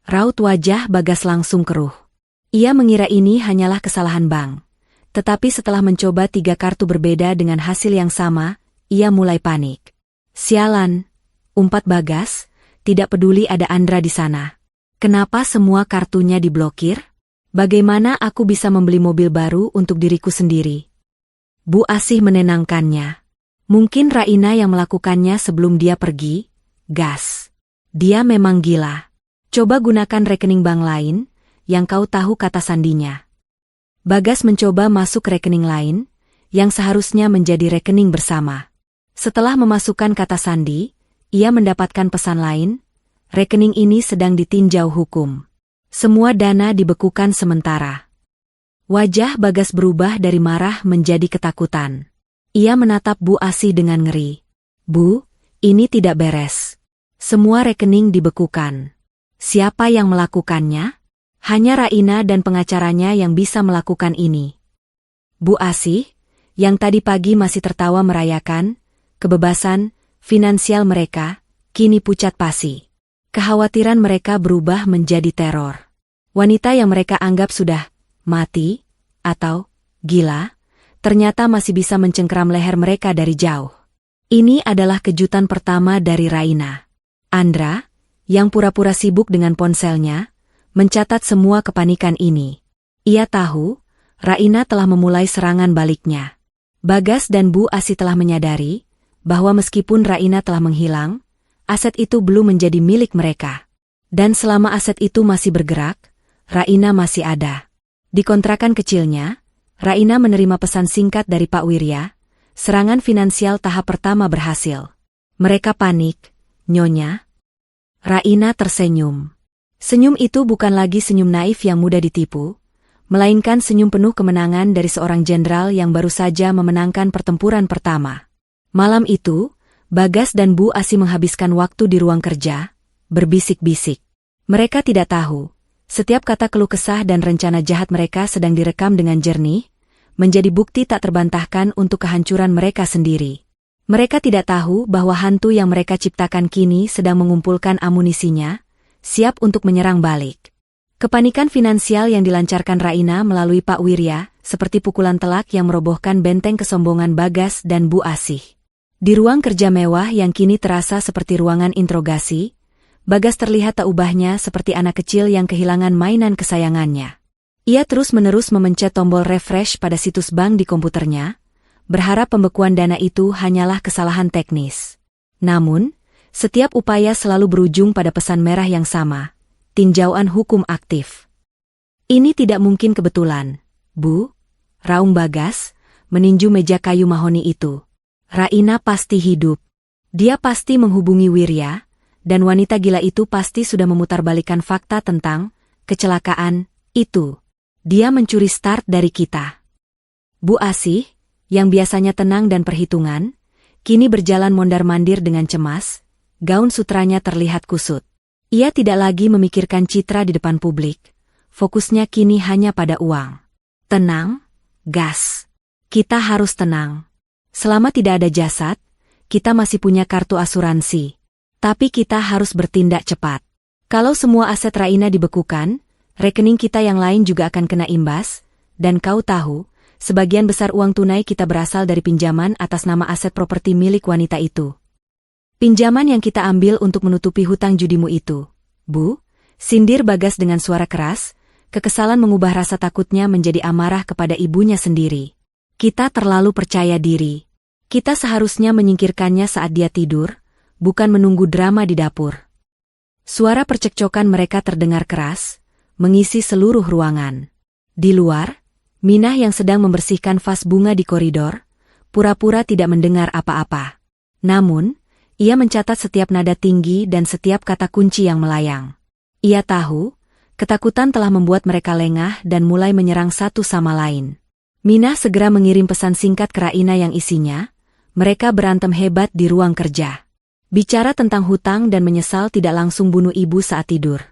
Raut wajah Bagas langsung keruh. Ia mengira ini hanyalah kesalahan bank. Tetapi setelah mencoba 3 kartu berbeda dengan hasil yang sama, ia mulai panik. Sialan, umpat Bagas, tidak peduli ada Andra di sana. Kenapa semua kartunya diblokir? Bagaimana aku bisa membeli mobil baru untuk diriku sendiri? Bu Asih menenangkannya. Mungkin Raina yang melakukannya sebelum dia pergi. Gas. Dia memang gila. Coba gunakan rekening bank lain, yang kau tahu kata sandinya. Bagas mencoba masuk rekening lain, yang seharusnya menjadi rekening bersama. Setelah memasukkan kata sandi, ia mendapatkan pesan lain, rekening ini sedang ditinjau hukum. Semua dana dibekukan sementara. Wajah Bagas berubah dari marah menjadi ketakutan. Ia menatap Bu Asih dengan ngeri. Bu, ini tidak beres. Semua rekening dibekukan. Siapa yang melakukannya? Hanya Raina dan pengacaranya yang bisa melakukan ini. Bu Asih, yang tadi pagi masih tertawa merayakan kebebasan finansial mereka, kini pucat pasi. Kekhawatiran mereka berubah menjadi teror. Wanita yang mereka anggap sudah mati atau gila, ternyata masih bisa mencengkeram leher mereka dari jauh. Ini adalah kejutan pertama dari Raina. Andra, yang pura-pura sibuk dengan ponselnya, mencatat semua kepanikan ini. Ia tahu, Raina telah memulai serangan baliknya. Bagas dan Bu Asih telah menyadari bahwa meskipun Raina telah menghilang, aset itu belum menjadi milik mereka. Dan selama aset itu masih bergerak, Raina masih ada. Di kontrakan kecilnya, Raina menerima pesan singkat dari Pak Wirya, serangan finansial tahap pertama berhasil. Mereka panik, Nyonya. Raina tersenyum. Senyum itu bukan lagi senyum naif yang mudah ditipu, melainkan senyum penuh kemenangan dari seorang jenderal yang baru saja memenangkan pertempuran pertama. Malam itu, Bagas dan Bu Asih menghabiskan waktu di ruang kerja, berbisik-bisik. Mereka tidak tahu, setiap kata keluh kesah dan rencana jahat mereka sedang direkam dengan jernih, menjadi bukti tak terbantahkan untuk kehancuran mereka sendiri. Mereka tidak tahu bahwa hantu yang mereka ciptakan kini sedang mengumpulkan amunisinya, siap untuk menyerang balik. Kepanikan finansial yang dilancarkan Raina melalui Pak Wirya, seperti pukulan telak yang merobohkan benteng kesombongan Bagas dan Bu Asih. Di ruang kerja mewah yang kini terasa seperti ruangan interogasi, Bagas terlihat tak ubahnya seperti anak kecil yang kehilangan mainan kesayangannya. Ia terus-menerus memencet tombol refresh pada situs bank di komputernya, berharap pembekuan dana itu hanyalah kesalahan teknis. Namun, setiap upaya selalu berujung pada pesan merah yang sama, tinjauan hukum aktif. Ini tidak mungkin kebetulan, Bu, raung Bagas, meninju meja kayu mahoni itu. Raina pasti hidup. Dia pasti menghubungi Wirya, dan wanita gila itu pasti sudah memutarbalikkan fakta tentang kecelakaan itu. Dia mencuri start dari kita. Bu Asih, yang biasanya tenang dan perhitungan, kini berjalan mondar-mandir dengan cemas, gaun sutranya terlihat kusut. Ia tidak lagi memikirkan citra di depan publik, fokusnya kini hanya pada uang. Tenang, gas. Kita harus tenang. Selama tidak ada jasad, kita masih punya kartu asuransi. Tapi kita harus bertindak cepat. Kalau semua aset Raina dibekukan, rekening kita yang lain juga akan kena imbas, dan kau tahu, sebagian besar uang tunai kita berasal dari pinjaman atas nama aset properti milik wanita itu. Pinjaman yang kita ambil untuk menutupi hutang judimu itu. Bu, sindir Bagas dengan suara keras, kekesalan mengubah rasa takutnya menjadi amarah kepada ibunya sendiri. Kita terlalu percaya diri. Kita seharusnya menyingkirkannya saat dia tidur, bukan menunggu drama di dapur. Suara percekcokan mereka terdengar keras, mengisi seluruh ruangan. Di luar, Minah yang sedang membersihkan vas bunga di koridor, pura-pura tidak mendengar apa-apa. Namun, ia mencatat setiap nada tinggi dan setiap kata kunci yang melayang. Ia tahu, ketakutan telah membuat mereka lengah dan mulai menyerang satu sama lain. Minah segera mengirim pesan singkat ke Raina yang isinya, mereka berantem hebat di ruang kerja. Bicara tentang hutang dan menyesal tidak langsung bunuh ibu saat tidur.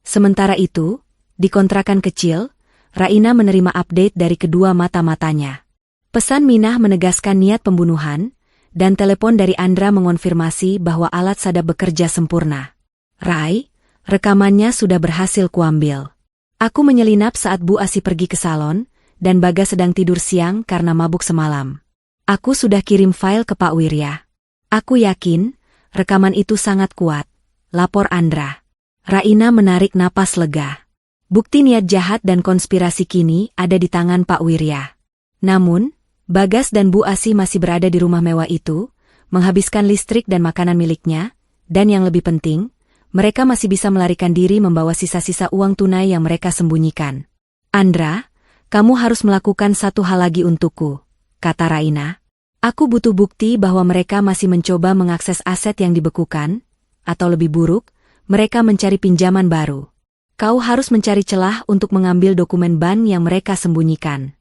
Sementara itu, di kontrakan kecil, Raina menerima update dari kedua mata-matanya. Pesan Minah menegaskan niat pembunuhan, dan telepon dari Andra mengonfirmasi bahwa alat sadap bekerja sempurna. Rai, rekamannya sudah berhasil kuambil. Aku menyelinap saat Bu Asi pergi ke salon, dan Bagas sedang tidur siang karena mabuk semalam. Aku sudah kirim file ke Pak Wirya. Aku yakin, rekaman itu sangat kuat, lapor Andra. Raina menarik napas lega. Bukti niat jahat dan konspirasi kini ada di tangan Pak Wirya. Namun, Bagas dan Bu Asi masih berada di rumah mewah itu, menghabiskan listrik dan makanan miliknya, dan yang lebih penting, mereka masih bisa melarikan diri membawa sisa-sisa uang tunai yang mereka sembunyikan. Andra, kamu harus melakukan satu hal lagi untukku, kata Raina. Aku butuh bukti bahwa mereka masih mencoba mengakses aset yang dibekukan, atau lebih buruk, mereka mencari pinjaman baru. Kau harus mencari celah untuk mengambil dokumen ban yang mereka sembunyikan.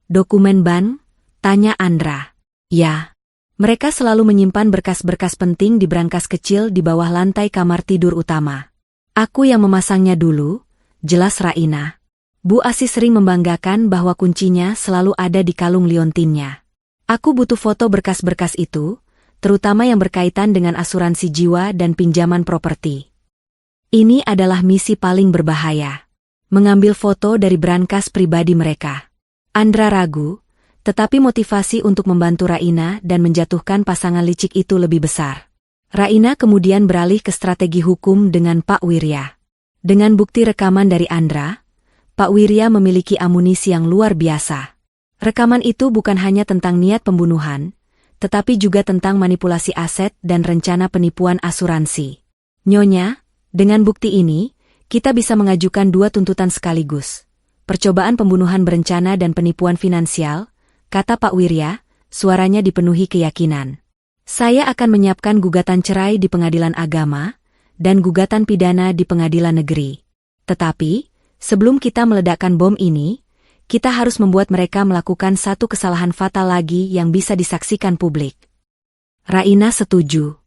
Dokumen ban? Tanya Andra. Ya. Mereka selalu menyimpan berkas-berkas penting di brankas kecil di bawah lantai kamar tidur utama. Aku yang memasangnya dulu, jelas Raina. Bu Asi sering membanggakan bahwa kuncinya selalu ada di kalung liontinnya. Aku butuh foto berkas-berkas itu, terutama yang berkaitan dengan asuransi jiwa dan pinjaman properti. Ini adalah misi paling berbahaya. Mengambil foto dari brankas pribadi mereka. Andra ragu, tetapi motivasi untuk membantu Raina dan menjatuhkan pasangan licik itu lebih besar. Raina kemudian beralih ke strategi hukum dengan Pak Wirya. Dengan bukti rekaman dari Andra, Pak Wirya memiliki amunisi yang luar biasa. Rekaman itu bukan hanya tentang niat pembunuhan, tetapi juga tentang manipulasi aset dan rencana penipuan asuransi. Nyonya, dengan bukti ini, kita bisa mengajukan dua tuntutan sekaligus. Percobaan pembunuhan berencana dan penipuan finansial, kata Pak Wirya, suaranya dipenuhi keyakinan. Saya akan menyiapkan gugatan cerai di pengadilan agama, dan gugatan pidana di pengadilan negeri. Tetapi, sebelum kita meledakkan bom ini, kita harus membuat mereka melakukan satu kesalahan fatal lagi yang bisa disaksikan publik. Raina setuju.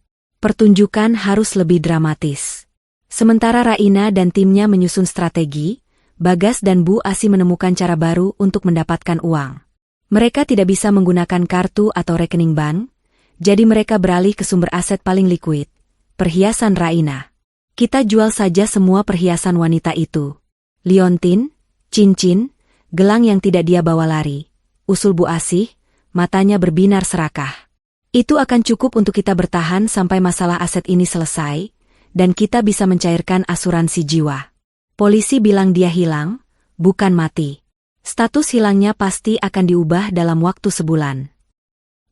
Pertunjukan harus lebih dramatis. Sementara Raina dan timnya menyusun strategi, Bagas dan Bu Asi menemukan cara baru untuk mendapatkan uang. Mereka tidak bisa menggunakan kartu atau rekening bank, jadi mereka beralih ke sumber aset paling likuid, perhiasan Raina. Kita jual saja semua perhiasan wanita itu. Liontin, cincin, gelang yang tidak dia bawa lari. Usul Bu Asih, matanya berbinar serakah. Itu akan cukup untuk kita bertahan sampai masalah aset ini selesai, dan kita bisa mencairkan asuransi jiwa. Polisi bilang dia hilang, bukan mati. Status hilangnya pasti akan diubah dalam waktu sebulan.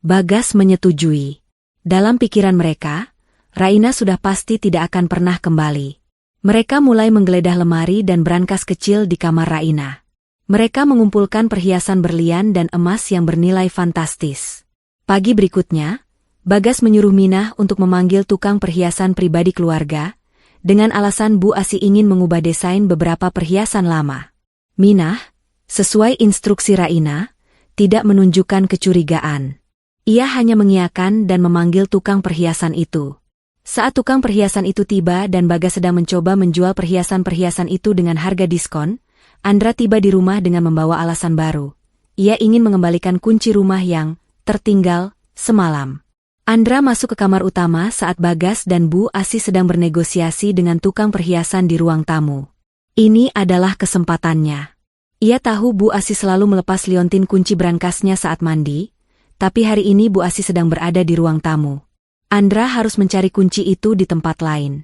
Bagas menyetujui. Dalam pikiran mereka, Raina sudah pasti tidak akan pernah kembali. Mereka mulai menggeledah lemari dan brankas kecil di kamar Raina. Mereka mengumpulkan perhiasan berlian dan emas yang bernilai fantastis. Pagi berikutnya, Bagas menyuruh Minah untuk memanggil tukang perhiasan pribadi keluarga, dengan alasan Bu Asi ingin mengubah desain beberapa perhiasan lama. Minah, sesuai instruksi Raina, tidak menunjukkan kecurigaan. Ia hanya mengiyakan dan memanggil tukang perhiasan itu. Saat tukang perhiasan itu tiba dan Bagas sedang mencoba menjual perhiasan-perhiasan itu dengan harga diskon, Andra tiba di rumah dengan membawa alasan baru. Ia ingin mengembalikan kunci rumah yang tertinggal semalam. Andra masuk ke kamar utama saat Bagas dan Bu Asi sedang bernegosiasi dengan tukang perhiasan di ruang tamu. Ini adalah kesempatannya. Ia tahu Bu Asi selalu melepas liontin kunci brankasnya saat mandi, tapi hari ini Bu Asi sedang berada di ruang tamu. Andra harus mencari kunci itu di tempat lain.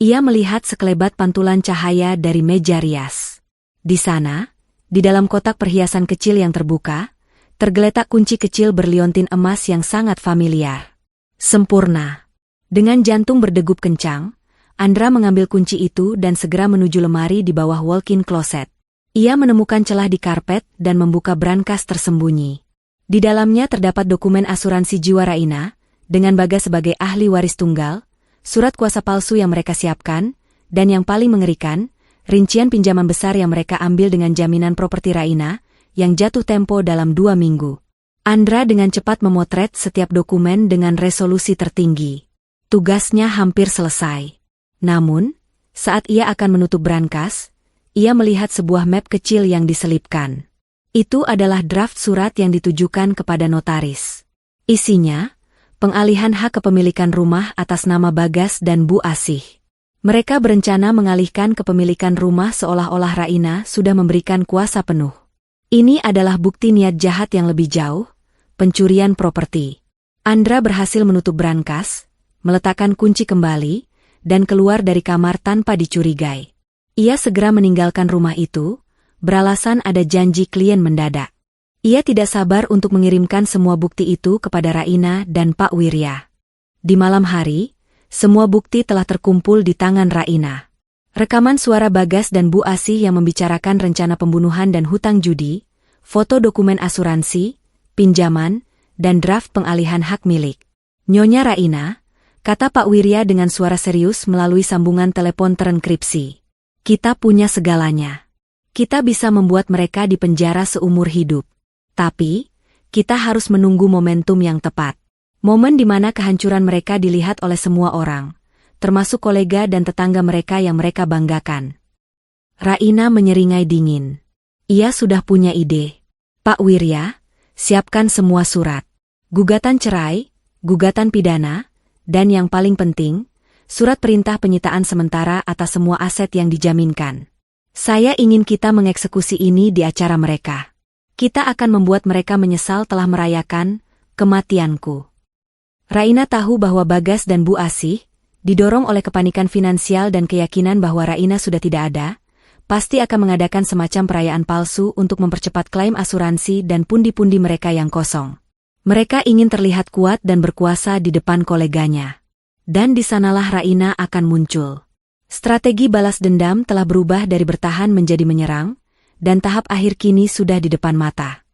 Ia melihat sekelebat pantulan cahaya dari meja rias. Di sana, di dalam kotak perhiasan kecil yang terbuka, tergeletak kunci kecil berliontin emas yang sangat familiar. Sempurna. Dengan jantung berdegup kencang, Andra mengambil kunci itu dan segera menuju lemari di bawah walk-in closet. Ia menemukan celah di karpet dan membuka brankas tersembunyi. Di dalamnya terdapat dokumen asuransi jiwa Raina, dengan Bagas sebagai ahli waris tunggal, surat kuasa palsu yang mereka siapkan, dan yang paling mengerikan, rincian pinjaman besar yang mereka ambil dengan jaminan properti Raina, yang jatuh tempo dalam 2 minggu. Andra dengan cepat memotret setiap dokumen dengan resolusi tertinggi. Tugasnya hampir selesai. Namun, saat ia akan menutup brankas, ia melihat sebuah map kecil yang diselipkan. Itu adalah draft surat yang ditujukan kepada notaris. Isinya, pengalihan hak kepemilikan rumah atas nama Bagas dan Bu Asih. Mereka berencana mengalihkan kepemilikan rumah seolah-olah Raina sudah memberikan kuasa penuh. Ini adalah bukti niat jahat yang lebih jauh, pencurian properti. Andra berhasil menutup brankas, meletakkan kunci kembali, dan keluar dari kamar tanpa dicurigai. Ia segera meninggalkan rumah itu, beralasan ada janji klien mendadak. Ia tidak sabar untuk mengirimkan semua bukti itu kepada Raina dan Pak Wirya. Di malam hari, semua bukti telah terkumpul di tangan Raina. Rekaman suara Bagas dan Bu Asih yang membicarakan rencana pembunuhan dan hutang judi, foto dokumen asuransi, pinjaman, dan draft pengalihan hak milik. Nyonya Raina, kata Pak Wirya dengan suara serius melalui sambungan telepon terenkripsi. Kita punya segalanya. Kita bisa membuat mereka dipenjara seumur hidup. Tapi, kita harus menunggu momentum yang tepat. Momen di mana kehancuran mereka dilihat oleh semua orang, termasuk kolega dan tetangga mereka yang mereka banggakan. Raina menyeringai dingin. Ia sudah punya ide. Pak Wirya, siapkan semua surat. Gugatan cerai, gugatan pidana, dan yang paling penting, surat perintah penyitaan sementara atas semua aset yang dijaminkan. Saya ingin kita mengeksekusi ini di acara mereka. Kita akan membuat mereka menyesal telah merayakan kematianku. Raina tahu bahwa Bagas dan Bu Asih, didorong oleh kepanikan finansial dan keyakinan bahwa Raina sudah tidak ada, pasti akan mengadakan semacam perayaan palsu untuk mempercepat klaim asuransi dan pundi-pundi mereka yang kosong. Mereka ingin terlihat kuat dan berkuasa di depan koleganya. Dan di sanalah Raina akan muncul. Strategi balas dendam telah berubah dari bertahan menjadi menyerang, dan tahap akhir kini sudah di depan mata.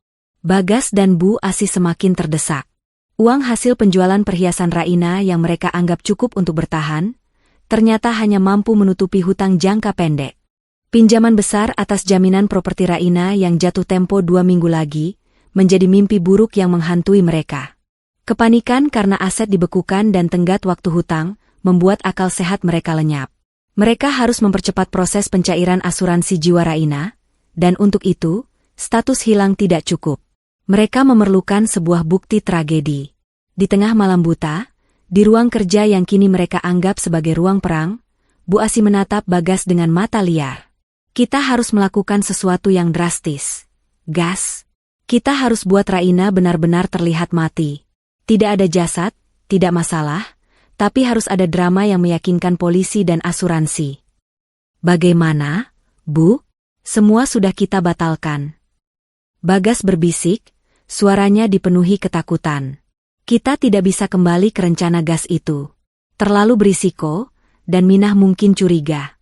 Bagas dan Bu Asih semakin terdesak. Uang hasil penjualan perhiasan Raina yang mereka anggap cukup untuk bertahan, ternyata hanya mampu menutupi hutang jangka pendek. Pinjaman besar atas jaminan properti Raina yang jatuh tempo 2 minggu lagi, menjadi mimpi buruk yang menghantui mereka. Kepanikan karena aset dibekukan dan tenggat waktu hutang, membuat akal sehat mereka lenyap. Mereka harus mempercepat proses pencairan asuransi jiwa Raina, dan untuk itu, status hilang tidak cukup. Mereka memerlukan sebuah bukti tragedi. Di tengah malam buta, di ruang kerja yang kini mereka anggap sebagai ruang perang, Bu Asih menatap Bagas dengan mata liar. Kita harus melakukan sesuatu yang drastis. Gas. Kita harus buat Raina benar-benar terlihat mati. Tidak ada jasad, tidak masalah, tapi harus ada drama yang meyakinkan polisi dan asuransi. Bagaimana, Bu? Semua sudah kita batalkan. Bagas berbisik, suaranya dipenuhi ketakutan. Kita tidak bisa kembali ke rencana gas itu. Terlalu berisiko, dan Minah mungkin curiga.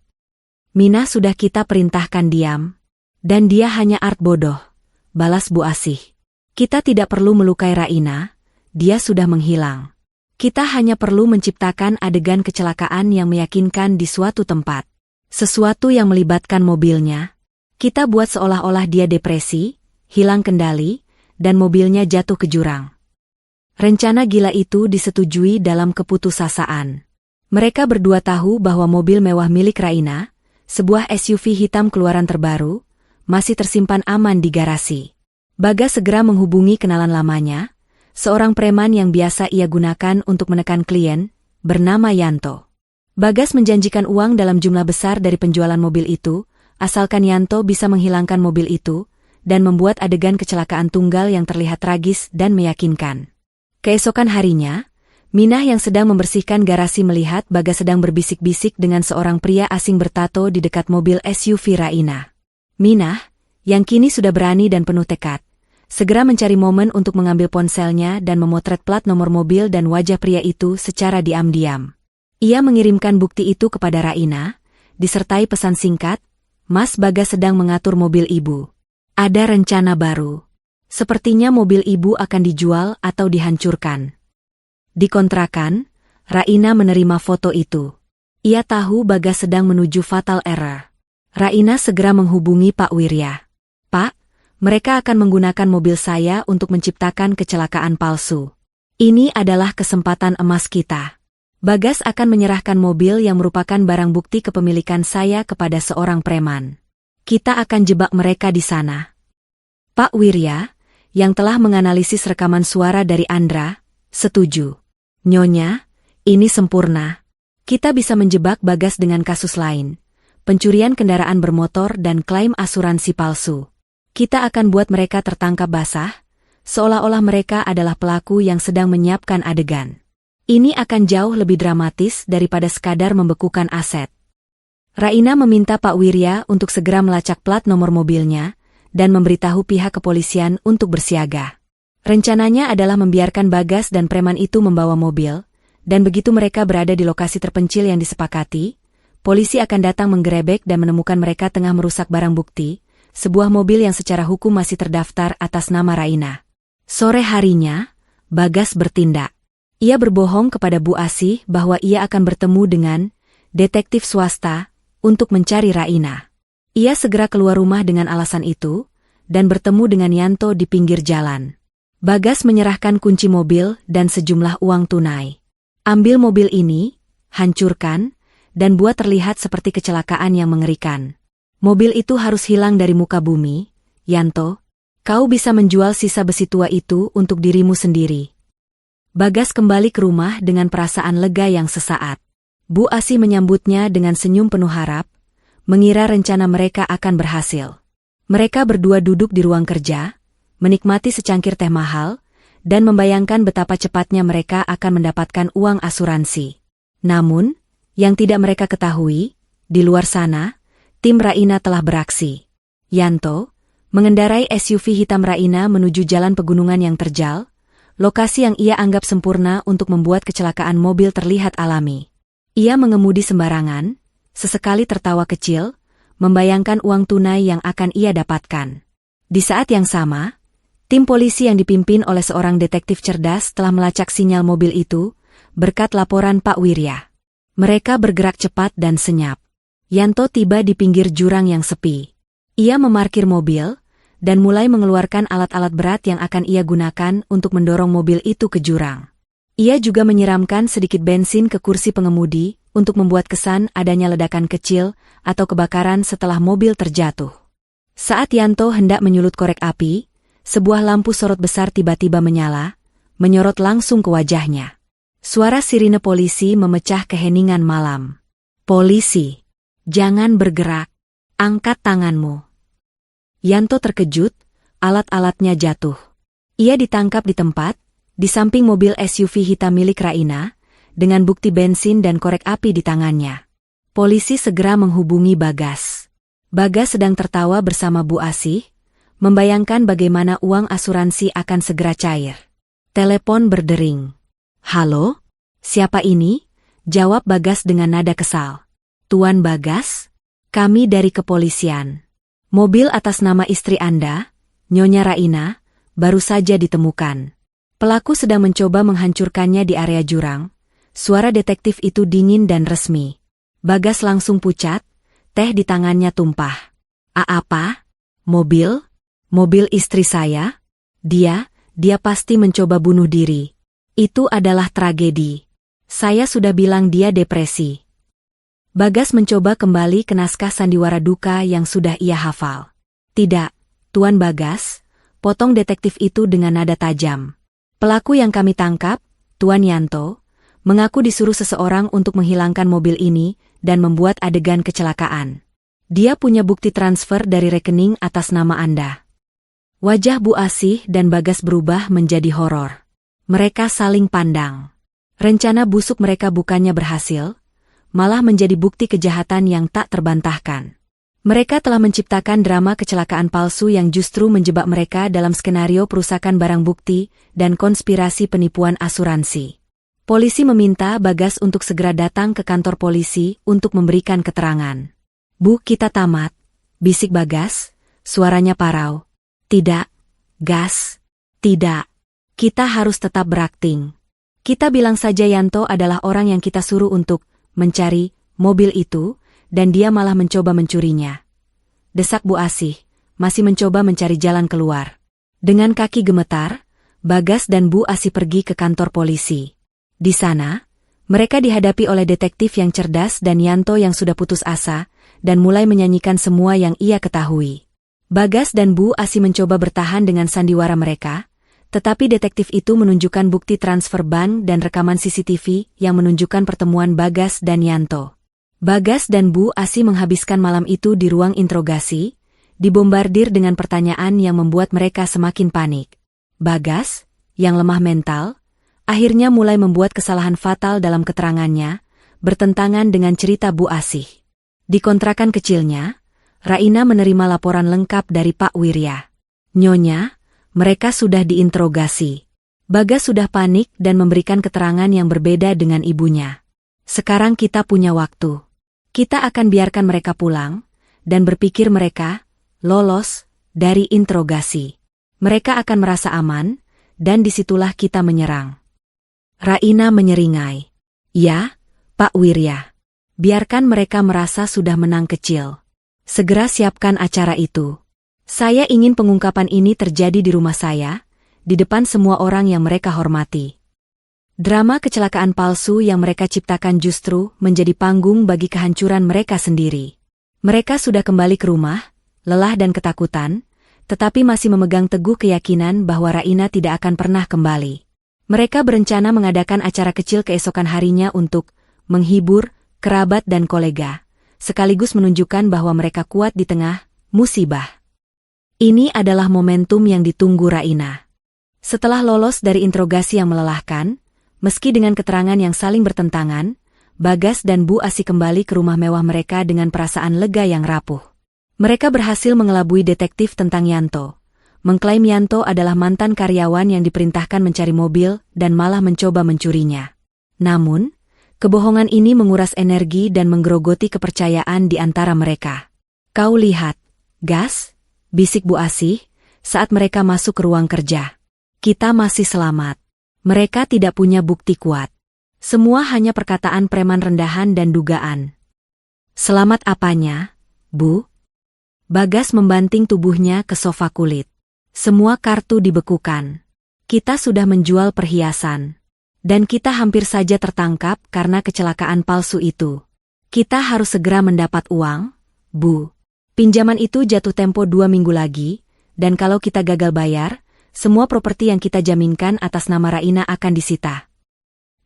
Minah sudah kita perintahkan diam. Dan dia hanya art bodoh, balas Bu Asih. Kita tidak perlu melukai Raina, dia sudah menghilang. Kita hanya perlu menciptakan adegan kecelakaan yang meyakinkan di suatu tempat. Sesuatu yang melibatkan mobilnya. Kita buat seolah-olah dia depresi, hilang kendali, dan mobilnya jatuh ke jurang. Rencana gila itu disetujui dalam keputusasaan. Mereka berdua tahu bahwa mobil mewah milik Raina, sebuah SUV hitam keluaran terbaru, masih tersimpan aman di garasi. Bagas segera menghubungi kenalan lamanya, seorang preman yang biasa ia gunakan untuk menekan klien, bernama Yanto. Bagas menjanjikan uang dalam jumlah besar dari penjualan mobil itu, asalkan Yanto bisa menghilangkan mobil itu, dan membuat adegan kecelakaan tunggal yang terlihat tragis dan meyakinkan. Keesokan harinya, Minah yang sedang membersihkan garasi melihat Bagas sedang berbisik-bisik dengan seorang pria asing bertato di dekat mobil SUV Raina. Minah, yang kini sudah berani dan penuh tekad, segera mencari momen untuk mengambil ponselnya dan memotret plat nomor mobil dan wajah pria itu secara diam-diam. Ia mengirimkan bukti itu kepada Raina, disertai pesan singkat, Mas Bagas sedang mengatur mobil ibu. Ada rencana baru. Sepertinya mobil ibu akan dijual atau dihancurkan. Di kontrakan, Raina menerima foto itu. Ia tahu Bagas sedang menuju fatal error. Raina segera menghubungi Pak Wirya. Pak, mereka akan menggunakan mobil saya untuk menciptakan kecelakaan palsu. Ini adalah kesempatan emas kita. Bagas akan menyerahkan mobil yang merupakan barang bukti kepemilikan saya kepada seorang preman. Kita akan jebak mereka di sana. Pak Wirya, yang telah menganalisis rekaman suara dari Andra, setuju. Nyonya, ini sempurna. Kita bisa menjebak Bagas dengan kasus lain, pencurian kendaraan bermotor dan klaim asuransi palsu. Kita akan buat mereka tertangkap basah, seolah-olah mereka adalah pelaku yang sedang menyiapkan adegan. Ini akan jauh lebih dramatis daripada sekadar membekukan aset. Raina meminta Pak Wirya untuk segera melacak plat nomor mobilnya, dan memberitahu pihak kepolisian untuk bersiaga. Rencananya adalah membiarkan Bagas dan preman itu membawa mobil, dan begitu mereka berada di lokasi terpencil yang disepakati, polisi akan datang menggerebek dan menemukan mereka tengah merusak barang bukti, sebuah mobil yang secara hukum masih terdaftar atas nama Raina. Sore harinya, Bagas bertindak. Ia berbohong kepada Bu Asih bahwa ia akan bertemu dengan detektif swasta untuk mencari Raina. Ia segera keluar rumah dengan alasan itu, dan bertemu dengan Yanto di pinggir jalan. Bagas menyerahkan kunci mobil dan sejumlah uang tunai. Ambil mobil ini, hancurkan, dan buat terlihat seperti kecelakaan yang mengerikan. Mobil itu harus hilang dari muka bumi, Yanto. Kau bisa menjual sisa besi tua itu untuk dirimu sendiri. Bagas kembali ke rumah dengan perasaan lega yang sesaat. Bu Asih menyambutnya dengan senyum penuh harap, mengira rencana mereka akan berhasil. Mereka berdua duduk di ruang kerja, menikmati secangkir teh mahal, dan membayangkan betapa cepatnya mereka akan mendapatkan uang asuransi. Namun, yang tidak mereka ketahui, di luar sana, tim Raina telah beraksi. Yanto mengendarai SUV hitam Raina menuju jalan pegunungan yang terjal, lokasi yang ia anggap sempurna untuk membuat kecelakaan mobil terlihat alami. Ia mengemudi sembarangan, sesekali tertawa kecil, membayangkan uang tunai yang akan ia dapatkan. Di saat yang sama, tim polisi yang dipimpin oleh seorang detektif cerdas telah melacak sinyal mobil itu, berkat laporan Pak Wirya. Mereka bergerak cepat dan senyap. Yanto tiba di pinggir jurang yang sepi. Ia memarkir mobil, dan mulai mengeluarkan alat-alat berat yang akan ia gunakan untuk mendorong mobil itu ke jurang. Ia juga menyiramkan sedikit bensin ke kursi pengemudi, untuk membuat kesan adanya ledakan kecil atau kebakaran setelah mobil terjatuh. Saat Yanto hendak menyulut korek api, sebuah lampu sorot besar tiba-tiba menyala, menyorot langsung ke wajahnya. Suara sirine polisi memecah keheningan malam. Polisi, jangan bergerak, angkat tanganmu. Yanto terkejut, alat-alatnya jatuh. Ia ditangkap di tempat, di samping mobil SUV hitam milik Raina, dengan bukti bensin dan korek api di tangannya. Polisi segera menghubungi Bagas. Bagas sedang tertawa bersama Bu Asih, membayangkan bagaimana uang asuransi akan segera cair. Telepon berdering. Halo? Siapa ini? Jawab Bagas dengan nada kesal. Tuan Bagas? Kami dari kepolisian. Mobil atas nama istri Anda, Nyonya Raina, baru saja ditemukan. Pelaku sedang mencoba menghancurkannya di area jurang. Suara detektif itu dingin dan resmi. Bagas langsung pucat, teh di tangannya tumpah. Apa? Mobil? Mobil istri saya? Dia pasti mencoba bunuh diri. Itu adalah tragedi. Saya sudah bilang dia depresi. Bagas mencoba kembali ke naskah sandiwara duka yang sudah ia hafal. Tidak, Tuan Bagas, potong detektif itu dengan nada tajam. Pelaku yang kami tangkap, Tuan Yanto, mengaku disuruh seseorang untuk menghilangkan mobil ini dan membuat adegan kecelakaan. Dia punya bukti transfer dari rekening atas nama Anda. Wajah Bu Asih dan Bagas berubah menjadi horor. Mereka saling pandang. Rencana busuk mereka bukannya berhasil, malah menjadi bukti kejahatan yang tak terbantahkan. Mereka telah menciptakan drama kecelakaan palsu yang justru menjebak mereka dalam skenario perusakan barang bukti dan konspirasi penipuan asuransi. Polisi meminta Bagas untuk segera datang ke kantor polisi untuk memberikan keterangan. Bu, kita tamat, bisik Bagas, suaranya parau. Tidak, Gas. Tidak. Kita harus tetap berakting. Kita bilang saja Yanto adalah orang yang kita suruh untuk mencari mobil itu, dan dia malah mencoba mencurinya. Desak Bu Asih, masih mencoba mencari jalan keluar. Dengan kaki gemetar, Bagas dan Bu Asih pergi ke kantor polisi. Di sana, mereka dihadapi oleh detektif yang cerdas dan Yanto yang sudah putus asa, dan mulai menyanyikan semua yang ia ketahui. Bagas dan Bu Asih mencoba bertahan dengan sandiwara mereka, tetapi detektif itu menunjukkan bukti transfer bank dan rekaman CCTV yang menunjukkan pertemuan Bagas dan Yanto. Bagas dan Bu Asih menghabiskan malam itu di ruang interogasi, dibombardir dengan pertanyaan yang membuat mereka semakin panik. Bagas, yang lemah mental, akhirnya mulai membuat kesalahan fatal dalam keterangannya, bertentangan dengan cerita Bu Asih. Di kontrakan kecilnya, Raina menerima laporan lengkap dari Pak Wirya. Nyonya, mereka sudah diinterogasi. Bagas sudah panik dan memberikan keterangan yang berbeda dengan ibunya. Sekarang kita punya waktu. Kita akan biarkan mereka pulang, dan berpikir mereka lolos dari interogasi. Mereka akan merasa aman, dan disitulah kita menyerang. Raina menyeringai. Ya, Pak Wirya. Biarkan mereka merasa sudah menang kecil. Segera siapkan acara itu. Saya ingin pengungkapan ini terjadi di rumah saya, di depan semua orang yang mereka hormati. Drama kecelakaan palsu yang mereka ciptakan justru menjadi panggung bagi kehancuran mereka sendiri. Mereka sudah kembali ke rumah, lelah dan ketakutan, tetapi masih memegang teguh keyakinan bahwa Raina tidak akan pernah kembali. Mereka berencana mengadakan acara kecil keesokan harinya untuk menghibur kerabat dan kolega, sekaligus menunjukkan bahwa mereka kuat di tengah musibah. Ini adalah momentum yang ditunggu Raina. Setelah lolos dari interogasi yang melelahkan, meski dengan keterangan yang saling bertentangan, Bagas dan Bu Asih kembali ke rumah mewah mereka dengan perasaan lega yang rapuh. Mereka berhasil mengelabui detektif tentang Yanto. Mengklaim Yanto adalah mantan karyawan yang diperintahkan mencari mobil dan malah mencoba mencurinya. Namun, kebohongan ini menguras energi dan menggerogoti kepercayaan di antara mereka. Kau lihat, Gas? Bisik Bu Asih, saat mereka masuk ke ruang kerja. Kita masih selamat. Mereka tidak punya bukti kuat. Semua hanya perkataan preman rendahan dan dugaan. Selamat apanya, Bu? Bagas membanting tubuhnya ke sofa kulit. Semua kartu dibekukan. Kita sudah menjual perhiasan. Dan kita hampir saja tertangkap karena kecelakaan palsu itu. Kita harus segera mendapat uang, Bu. Pinjaman itu jatuh tempo 2 minggu lagi, dan kalau kita gagal bayar, semua properti yang kita jaminkan atas nama Raina akan disita.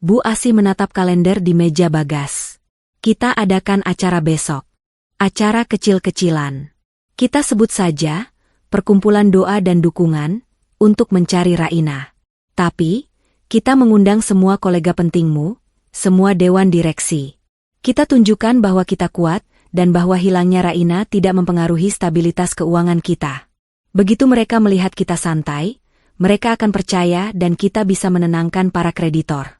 Bu Asih menatap kalender di meja Bagas. Kita adakan acara besok. Acara kecil-kecilan. Kita sebut saja, perkumpulan doa dan dukungan, untuk mencari Raina. Tapi, kita mengundang semua kolega pentingmu, semua dewan direksi. Kita tunjukkan bahwa kita kuat, dan bahwa hilangnya Raina tidak mempengaruhi stabilitas keuangan kita. Begitu mereka melihat kita santai, mereka akan percaya dan kita bisa menenangkan para kreditor.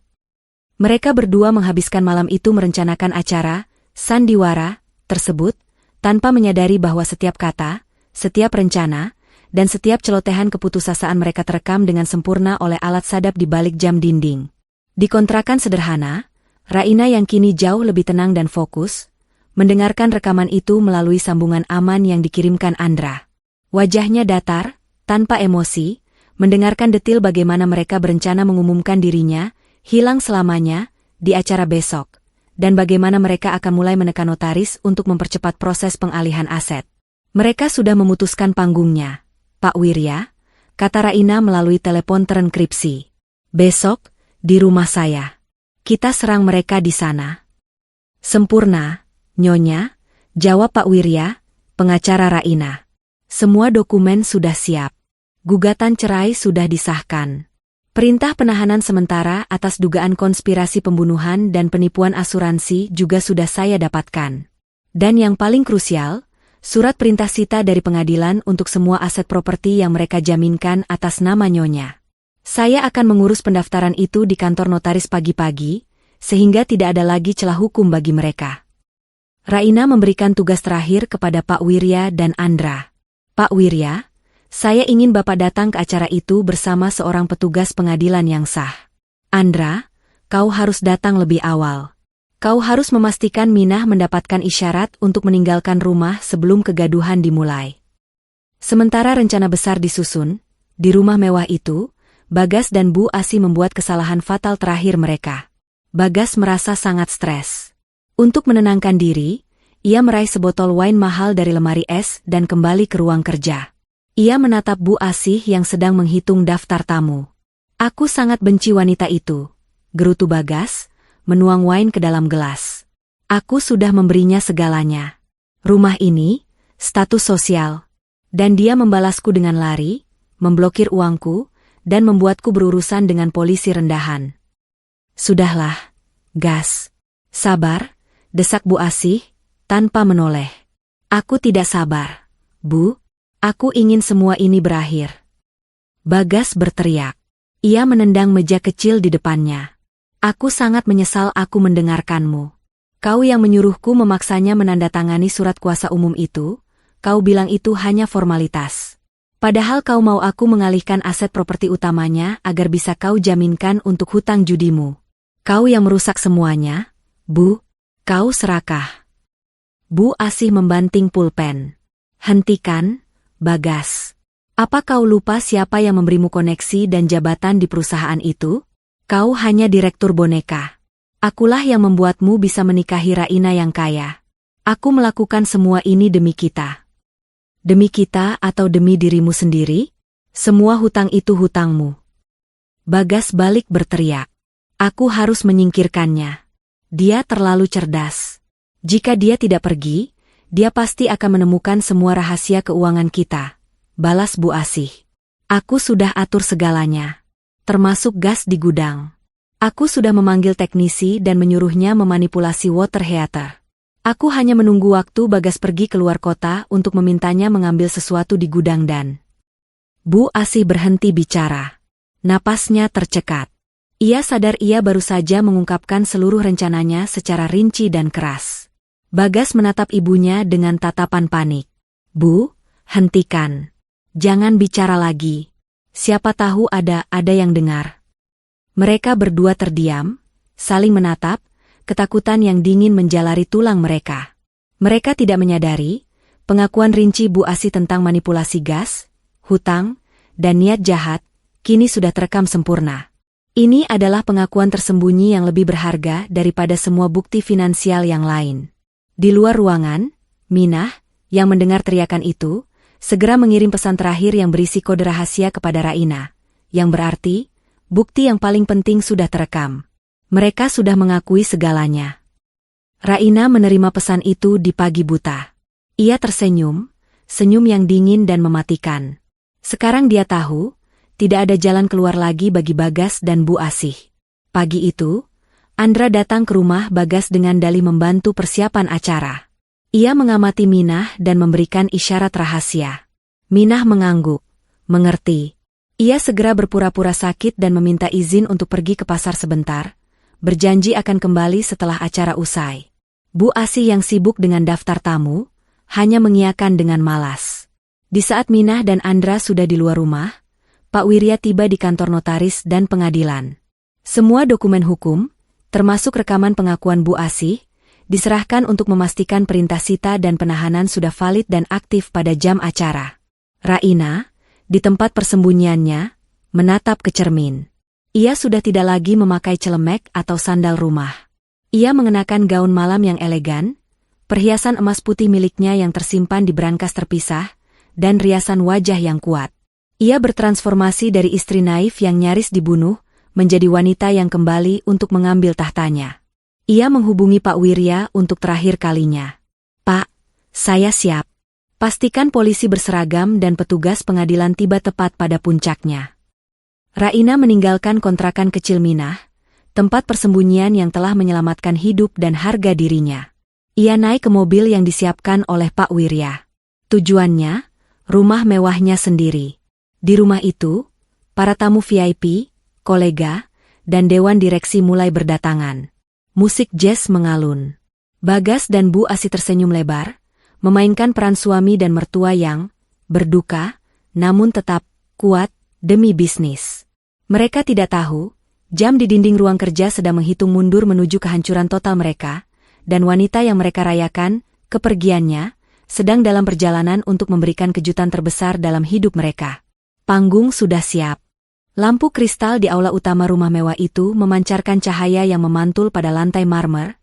Mereka berdua menghabiskan malam itu merencanakan acara, sandiwara, tersebut, tanpa menyadari bahwa setiap kata, setiap rencana, dan setiap celotehan keputusasaan mereka terekam dengan sempurna oleh alat sadap di balik jam dinding. Di kontrakan sederhana, Raina yang kini jauh lebih tenang dan fokus, mendengarkan rekaman itu melalui sambungan aman yang dikirimkan Andra. Wajahnya datar, tanpa emosi, mendengarkan detil bagaimana mereka berencana mengumumkan dirinya, hilang selamanya, di acara besok, dan bagaimana mereka akan mulai menekan notaris untuk mempercepat proses pengalihan aset. Mereka sudah memutuskan panggungnya, Pak Wirya, kata Raina melalui telepon terenkripsi. Besok, di rumah saya. Kita serang mereka di sana. Sempurna, Nyonya, jawab Pak Wirya, pengacara Raina. Semua dokumen sudah siap. Gugatan cerai sudah disahkan. Perintah penahanan sementara atas dugaan konspirasi pembunuhan dan penipuan asuransi juga sudah saya dapatkan. Dan yang paling krusial, surat perintah sita dari pengadilan untuk semua aset properti yang mereka jaminkan atas nama Nyonya. Saya akan mengurus pendaftaran itu di kantor notaris pagi-pagi, sehingga tidak ada lagi celah hukum bagi mereka. Raina memberikan tugas terakhir kepada Pak Wirya dan Andra. Pak Wirya, Saya ingin Bapak datang ke acara itu bersama seorang petugas pengadilan yang sah. Andra, kau harus datang lebih awal. Kau harus memastikan Minah mendapatkan isyarat untuk meninggalkan rumah sebelum kegaduhan dimulai. Sementara rencana besar disusun, di rumah mewah itu, Bagas dan Bu Asih membuat kesalahan fatal terakhir mereka. Bagas merasa sangat stres. Untuk menenangkan diri, ia meraih sebotol wine mahal dari lemari es dan kembali ke ruang kerja. Ia menatap Bu Asih yang sedang menghitung daftar tamu. Aku sangat benci wanita itu, gerutu Bagas, menuang wine ke dalam gelas. Aku sudah memberinya segalanya. Rumah ini, status sosial. Dan dia membalasku dengan lari, memblokir uangku, dan membuatku berurusan dengan polisi rendahan. Sudahlah, Gas. Sabar, desak Bu Asih, tanpa menoleh. Aku tidak sabar, Bu. Aku ingin semua ini berakhir. Bagas berteriak. Ia menendang meja kecil di depannya. Aku sangat menyesal aku mendengarkanmu. Kau yang menyuruhku memaksanya menandatangani surat kuasa umum itu, kau bilang itu hanya formalitas. Padahal kau mau aku mengalihkan aset properti utamanya agar bisa kau jaminkan untuk hutang judimu. Kau yang merusak semuanya, Bu. Kau serakah. Bu Asih membanting pulpen. Hentikan, Bagas. Apa kau lupa siapa yang memberimu koneksi dan jabatan di perusahaan itu? Kau hanya direktur boneka. Akulah yang membuatmu bisa menikahi Raina yang kaya. Aku melakukan semua ini demi kita. Demi kita atau demi dirimu sendiri? Semua hutang itu hutangmu. Bagas balik berteriak. Aku harus menyingkirkannya. Dia terlalu cerdas. Jika dia tidak pergi, dia pasti akan menemukan semua rahasia keuangan kita. Balas Bu Asih. Aku sudah atur segalanya. Termasuk gas di gudang. Aku sudah memanggil teknisi dan menyuruhnya memanipulasi water heater. Aku hanya menunggu waktu Bagas pergi keluar kota untuk memintanya mengambil sesuatu di gudang dan... Bu Asih berhenti bicara. Napasnya tercekat. Ia sadar ia baru saja mengungkapkan seluruh rencananya secara rinci dan keras. Bagas menatap ibunya dengan tatapan panik. Bu, hentikan. Jangan bicara lagi. Siapa tahu ada yang dengar. Mereka berdua terdiam, saling menatap, ketakutan yang dingin menjalari tulang mereka. Mereka tidak menyadari, pengakuan rinci Bu Asih tentang manipulasi gas, hutang, dan niat jahat, kini sudah terekam sempurna. Ini adalah pengakuan tersembunyi yang lebih berharga daripada semua bukti finansial yang lain. Di luar ruangan, Minah, yang mendengar teriakan itu, segera mengirim pesan terakhir yang berisi kode rahasia kepada Raina, yang berarti, bukti yang paling penting sudah terekam. Mereka sudah mengakui segalanya. Raina menerima pesan itu di pagi buta. Ia tersenyum, senyum yang dingin dan mematikan. Sekarang dia tahu, tidak ada jalan keluar lagi bagi Bagas dan Bu Asih. Pagi itu, Andra datang ke rumah Bagas dengan dalih membantu persiapan acara. Ia mengamati Minah dan memberikan isyarat rahasia. Minah mengangguk, mengerti. Ia segera berpura-pura sakit dan meminta izin untuk pergi ke pasar sebentar, berjanji akan kembali setelah acara usai. Bu Asih yang sibuk dengan daftar tamu, hanya mengiyakan dengan malas. Di saat Minah dan Andra sudah di luar rumah, Pak Wirya tiba di kantor notaris dan pengadilan. Semua dokumen hukum, termasuk rekaman pengakuan Bu Asih, diserahkan untuk memastikan perintah sita dan penahanan sudah valid dan aktif pada jam acara. Raina, di tempat persembunyiannya, menatap ke cermin. Ia sudah tidak lagi memakai celemek atau sandal rumah. Ia mengenakan gaun malam yang elegan, perhiasan emas putih miliknya yang tersimpan di brankas terpisah, dan riasan wajah yang kuat. Ia bertransformasi dari istri naif yang nyaris dibunuh, menjadi wanita yang kembali untuk mengambil tahtanya. Ia menghubungi Pak Wirya untuk terakhir kalinya. Pak, saya siap. Pastikan polisi berseragam dan petugas pengadilan tiba tepat pada puncaknya. Raina meninggalkan kontrakan kecil Minah, tempat persembunyian yang telah menyelamatkan hidup dan harga dirinya. Ia naik ke mobil yang disiapkan oleh Pak Wirya. Tujuannya, rumah mewahnya sendiri. Di rumah itu, para tamu VIP, kolega, dan dewan direksi mulai berdatangan. Musik jazz mengalun. Bagas dan Bu Asih tersenyum lebar, memainkan peran suami dan mertua yang berduka, namun tetap kuat demi bisnis. Mereka tidak tahu, jam di dinding ruang kerja sedang menghitung mundur menuju kehancuran total mereka, dan wanita yang mereka rayakan, kepergiannya, sedang dalam perjalanan untuk memberikan kejutan terbesar dalam hidup mereka. Panggung sudah siap. Lampu kristal di aula utama rumah mewah itu memancarkan cahaya yang memantul pada lantai marmer,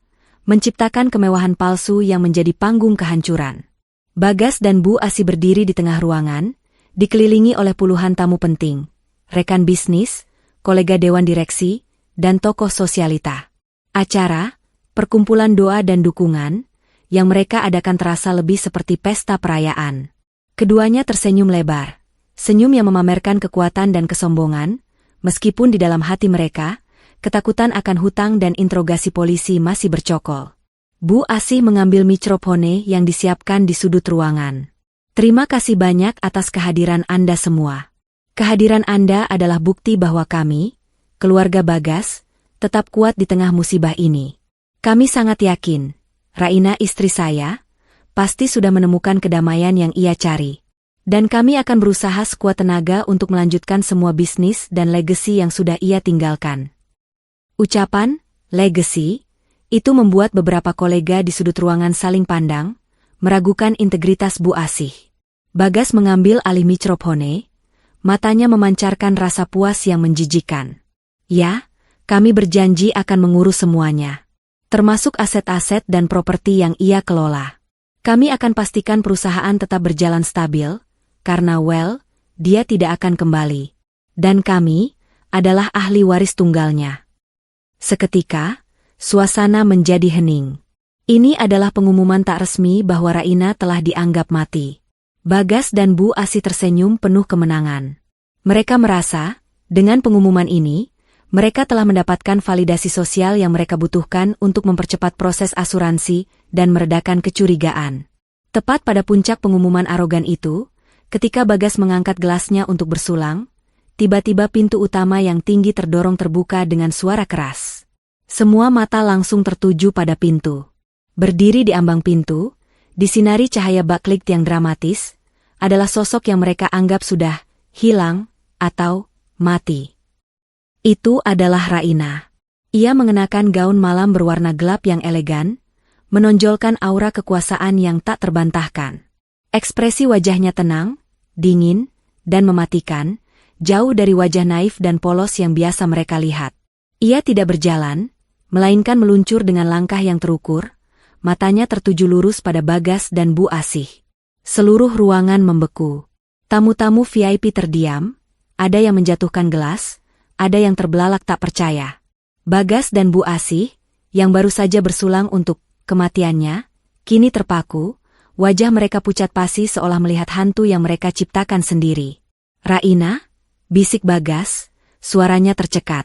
menciptakan kemewahan palsu yang menjadi panggung kehancuran. Bagas dan Bu Asih berdiri di tengah ruangan, dikelilingi oleh puluhan tamu penting, rekan bisnis, kolega dewan direksi, dan tokoh sosialita. Acara, perkumpulan doa dan dukungan, yang mereka adakan terasa lebih seperti pesta perayaan. Keduanya tersenyum lebar, senyum yang memamerkan kekuatan dan kesombongan, meskipun di dalam hati mereka, ketakutan akan hutang dan interogasi polisi masih bercokol. Bu Asih mengambil mikrofone yang disiapkan di sudut ruangan. Terima kasih banyak atas kehadiran Anda semua. Kehadiran Anda adalah bukti bahwa kami, keluarga Bagas, tetap kuat di tengah musibah ini. Kami sangat yakin, Raina istri saya, pasti sudah menemukan kedamaian yang ia cari. Dan kami akan berusaha sekuat tenaga untuk melanjutkan semua bisnis dan legasi yang sudah ia tinggalkan. Ucapan, legacy, itu membuat beberapa kolega di sudut ruangan saling pandang, meragukan integritas Bu Asih. Bagas mengambil alih mikrofone, matanya memancarkan rasa puas yang menjijikan. Ya, kami berjanji akan mengurus semuanya, termasuk aset-aset dan properti yang ia kelola. Kami akan pastikan perusahaan tetap berjalan stabil, karena dia tidak akan kembali. Dan kami adalah ahli waris tunggalnya. Seketika, suasana menjadi hening. Ini adalah pengumuman tak resmi bahwa Raina telah dianggap mati. Bagas dan Bu Asih tersenyum penuh kemenangan. Mereka merasa, dengan pengumuman ini, mereka telah mendapatkan validasi sosial yang mereka butuhkan untuk mempercepat proses asuransi dan meredakan kecurigaan. Tepat pada puncak pengumuman arogan itu, ketika Bagas mengangkat gelasnya untuk bersulang, tiba-tiba pintu utama yang tinggi terdorong terbuka dengan suara keras. Semua mata langsung tertuju pada pintu. Berdiri di ambang pintu, disinari cahaya backlight yang dramatis, adalah sosok yang mereka anggap sudah hilang atau mati. Itu adalah Raina. Ia mengenakan gaun malam berwarna gelap yang elegan, menonjolkan aura kekuasaan yang tak terbantahkan. Ekspresi wajahnya tenang, dingin, dan mematikan, jauh dari wajah naif dan polos yang biasa mereka lihat. Ia tidak berjalan, melainkan meluncur dengan langkah yang terukur, matanya tertuju lurus pada Bagas dan Bu Asih. Seluruh ruangan membeku. Tamu-tamu VIP terdiam, ada yang menjatuhkan gelas, ada yang terbelalak tak percaya. Bagas dan Bu Asih, yang baru saja bersulang untuk kematiannya, kini terpaku, wajah mereka pucat pasi seolah melihat hantu yang mereka ciptakan sendiri. Raina, bisik Bagas, suaranya tercekat.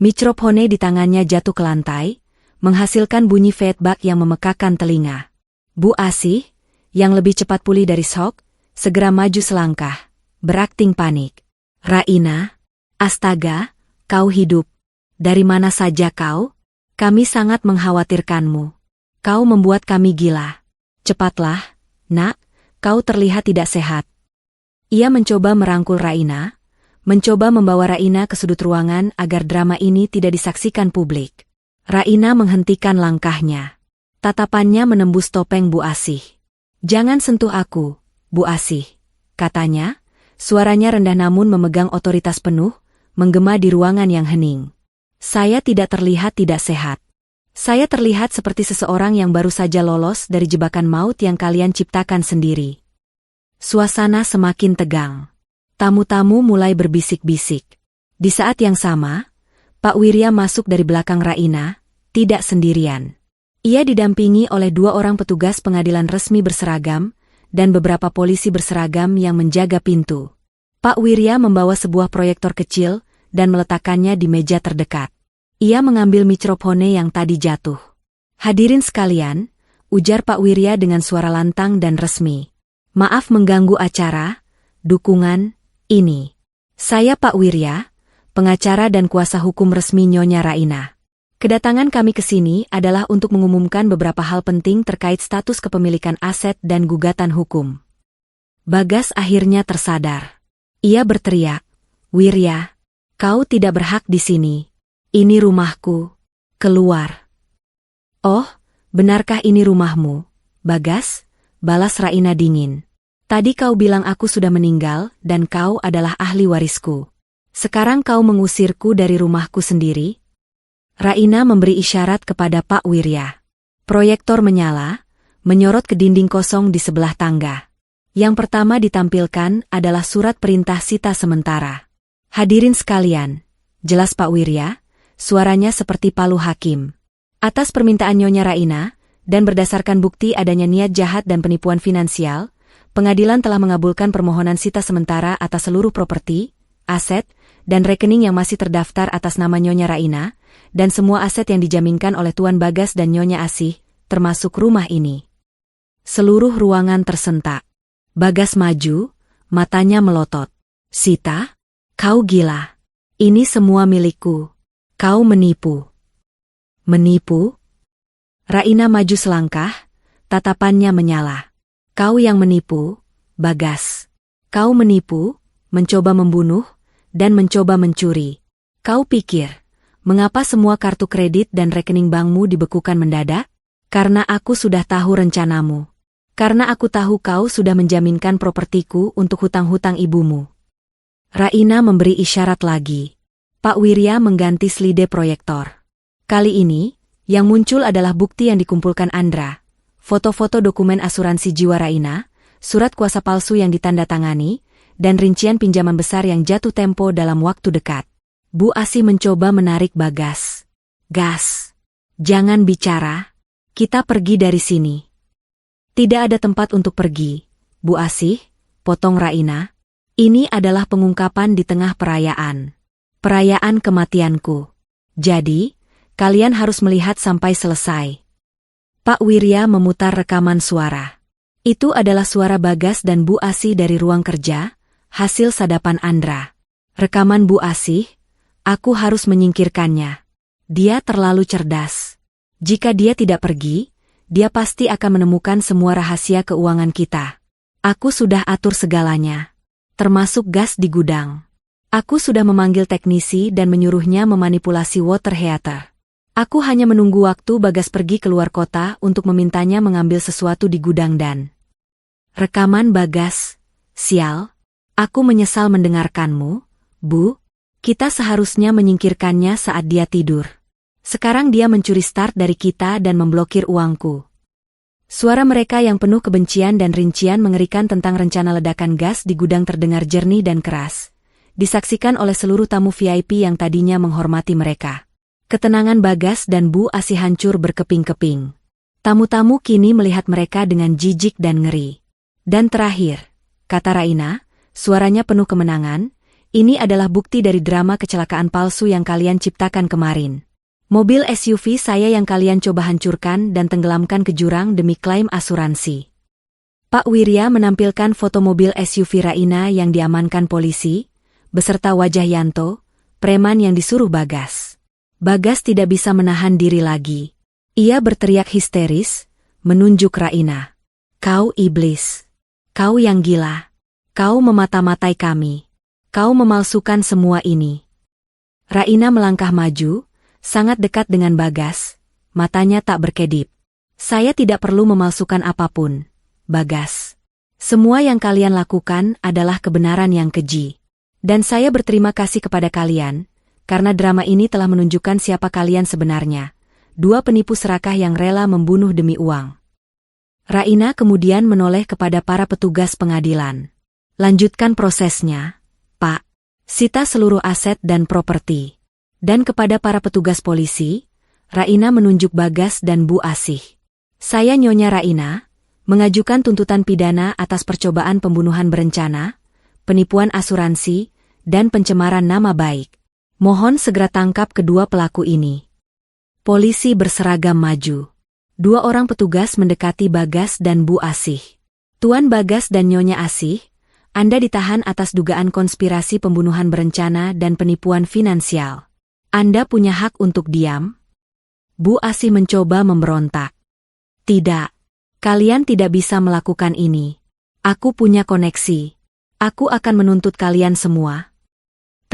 Mikrofone di tangannya jatuh ke lantai, menghasilkan bunyi feedback yang memekakan telinga. Bu Asih, yang lebih cepat pulih dari shock, segera maju selangkah, berakting panik. Raina, astaga, kau hidup. Dari mana saja kau? Kami sangat mengkhawatirkanmu. Kau membuat kami gila. Cepatlah, nak, kau terlihat tidak sehat. Ia mencoba merangkul Raina, mencoba membawa Raina ke sudut ruangan agar drama ini tidak disaksikan publik. Raina menghentikan langkahnya. Tatapannya menembus topeng Bu Asih. Jangan sentuh aku, Bu Asih, katanya, suaranya rendah namun memegang otoritas penuh, menggema di ruangan yang hening. Saya tidak terlihat tidak sehat. Saya terlihat seperti seseorang yang baru saja lolos dari jebakan maut yang kalian ciptakan sendiri. Suasana semakin tegang. Tamu-tamu mulai berbisik-bisik. Di saat yang sama, Pak Wirya masuk dari belakang Raina, tidak sendirian. Ia didampingi oleh 2 orang petugas pengadilan resmi berseragam, dan beberapa polisi berseragam yang menjaga pintu. Pak Wirya membawa sebuah proyektor kecil, dan meletakkannya di meja terdekat. Ia mengambil mikrofone yang tadi jatuh. Hadirin sekalian, ujar Pak Wirya dengan suara lantang dan resmi. Maaf mengganggu acara, dukungan, ini. Saya Pak Wirya, pengacara dan kuasa hukum resmi Nyonya Raina. Kedatangan kami ke sini adalah untuk mengumumkan beberapa hal penting terkait status kepemilikan aset dan gugatan hukum. Bagas akhirnya tersadar. Ia berteriak, "Wirya, kau tidak berhak di sini. Ini rumahku. Keluar." "Oh, benarkah ini rumahmu, Bagas?" balas Raina dingin. "Tadi kau bilang aku sudah meninggal dan kau adalah ahli warisku. Sekarang kau mengusirku dari rumahku sendiri?" Raina memberi isyarat kepada Pak Wirya. Proyektor menyala, menyorot ke dinding kosong di sebelah tangga. Yang pertama ditampilkan adalah surat perintah sita sementara. "Hadirin sekalian," jelas Pak Wirya, suaranya seperti palu hakim. "Atas permintaan Nyonya Raina, dan berdasarkan bukti adanya niat jahat dan penipuan finansial, pengadilan telah mengabulkan permohonan sita sementara atas seluruh properti, aset, dan rekening yang masih terdaftar atas nama Nyonya Raina, dan semua aset yang dijaminkan oleh Tuan Bagas dan Nyonya Asih, termasuk rumah ini." Seluruh ruangan tersentak. Bagas maju, matanya melotot. "Sita, kau gila. Ini semua milikku. Kau menipu." "Menipu?" Raina maju selangkah, tatapannya menyala. "Kau yang menipu, Bagas. Kau menipu, mencoba membunuh, dan mencoba mencuri. Kau pikir, mengapa semua kartu kredit dan rekening bankmu dibekukan mendadak? Karena aku sudah tahu rencanamu. Karena aku tahu kau sudah menjaminkan propertiku untuk hutang-hutang ibumu." Raina memberi isyarat lagi. Pak Wirya mengganti selide proyektor. Kali ini, yang muncul adalah bukti yang dikumpulkan Andra, foto-foto dokumen asuransi jiwa Raina, surat kuasa palsu yang ditandatangani, dan rincian pinjaman besar yang jatuh tempo dalam waktu dekat. Bu Asih mencoba menarik Bagas. "Gas. Jangan bicara. Kita pergi dari sini." "Tidak ada tempat untuk pergi, Bu Asih," potong Raina. "Ini adalah pengungkapan di tengah perayaan. Perayaan kematianku. Jadi, kalian harus melihat sampai selesai." Pak Wirya memutar rekaman suara. Itu adalah suara Bagas dan Bu Asih dari ruang kerja, hasil sadapan Andra. Rekaman Bu Asih, "Aku harus menyingkirkannya. Dia terlalu cerdas. Jika dia tidak pergi, dia pasti akan menemukan semua rahasia keuangan kita. Aku sudah atur segalanya, termasuk gas di gudang. Aku sudah memanggil teknisi dan menyuruhnya memanipulasi water heater. Aku hanya menunggu waktu Bagas pergi keluar kota untuk memintanya mengambil sesuatu di gudang dan..." Rekaman Bagas, "Sial, aku menyesal mendengarkanmu, Bu. Kita seharusnya menyingkirkannya saat dia tidur. Sekarang dia mencuri start dari kita dan memblokir uangku." Suara mereka yang penuh kebencian dan rincian mengerikan tentang rencana ledakan gas di gudang terdengar jernih dan keras, disaksikan oleh seluruh tamu VIP yang tadinya menghormati mereka. Ketenangan Bagas dan Bu Asih hancur berkeping-keping. Tamu-tamu kini melihat mereka dengan jijik dan ngeri. "Dan terakhir," kata Raina, suaranya penuh kemenangan, "ini adalah bukti dari drama kecelakaan palsu yang kalian ciptakan kemarin. Mobil SUV saya yang kalian coba hancurkan dan tenggelamkan ke jurang demi klaim asuransi." Pak Wirya menampilkan foto mobil SUV Raina yang diamankan polisi, beserta wajah Yanto, preman yang disuruh Bagas. Bagas tidak bisa menahan diri lagi. Ia berteriak histeris, menunjuk Raina. "Kau iblis. Kau yang gila. Kau memata-matai kami. Kau memalsukan semua ini." Raina melangkah maju, sangat dekat dengan Bagas, matanya tak berkedip. "Saya tidak perlu memalsukan apapun, Bagas. Semua yang kalian lakukan adalah kebenaran yang keji. Dan saya berterima kasih kepada kalian, karena drama ini telah menunjukkan siapa kalian sebenarnya. Dua penipu serakah yang rela membunuh demi uang." Raina kemudian menoleh kepada para petugas pengadilan. "Lanjutkan prosesnya, Pak. Sita seluruh aset dan properti." Dan kepada para petugas polisi, Raina menunjuk Bagas dan Bu Asih. "Saya Nyonya Raina, mengajukan tuntutan pidana atas percobaan pembunuhan berencana, penipuan asuransi, dan pencemaran nama baik. Mohon segera tangkap kedua pelaku ini." Polisi berseragam maju. Dua orang petugas mendekati Bagas dan Bu Asih. "Tuan Bagas dan Nyonya Asih, Anda ditahan atas dugaan konspirasi pembunuhan berencana dan penipuan finansial. Anda punya hak untuk diam." Bu Asih mencoba memberontak. "Tidak. Kalian tidak bisa melakukan ini. Aku punya koneksi. Aku akan menuntut kalian semua.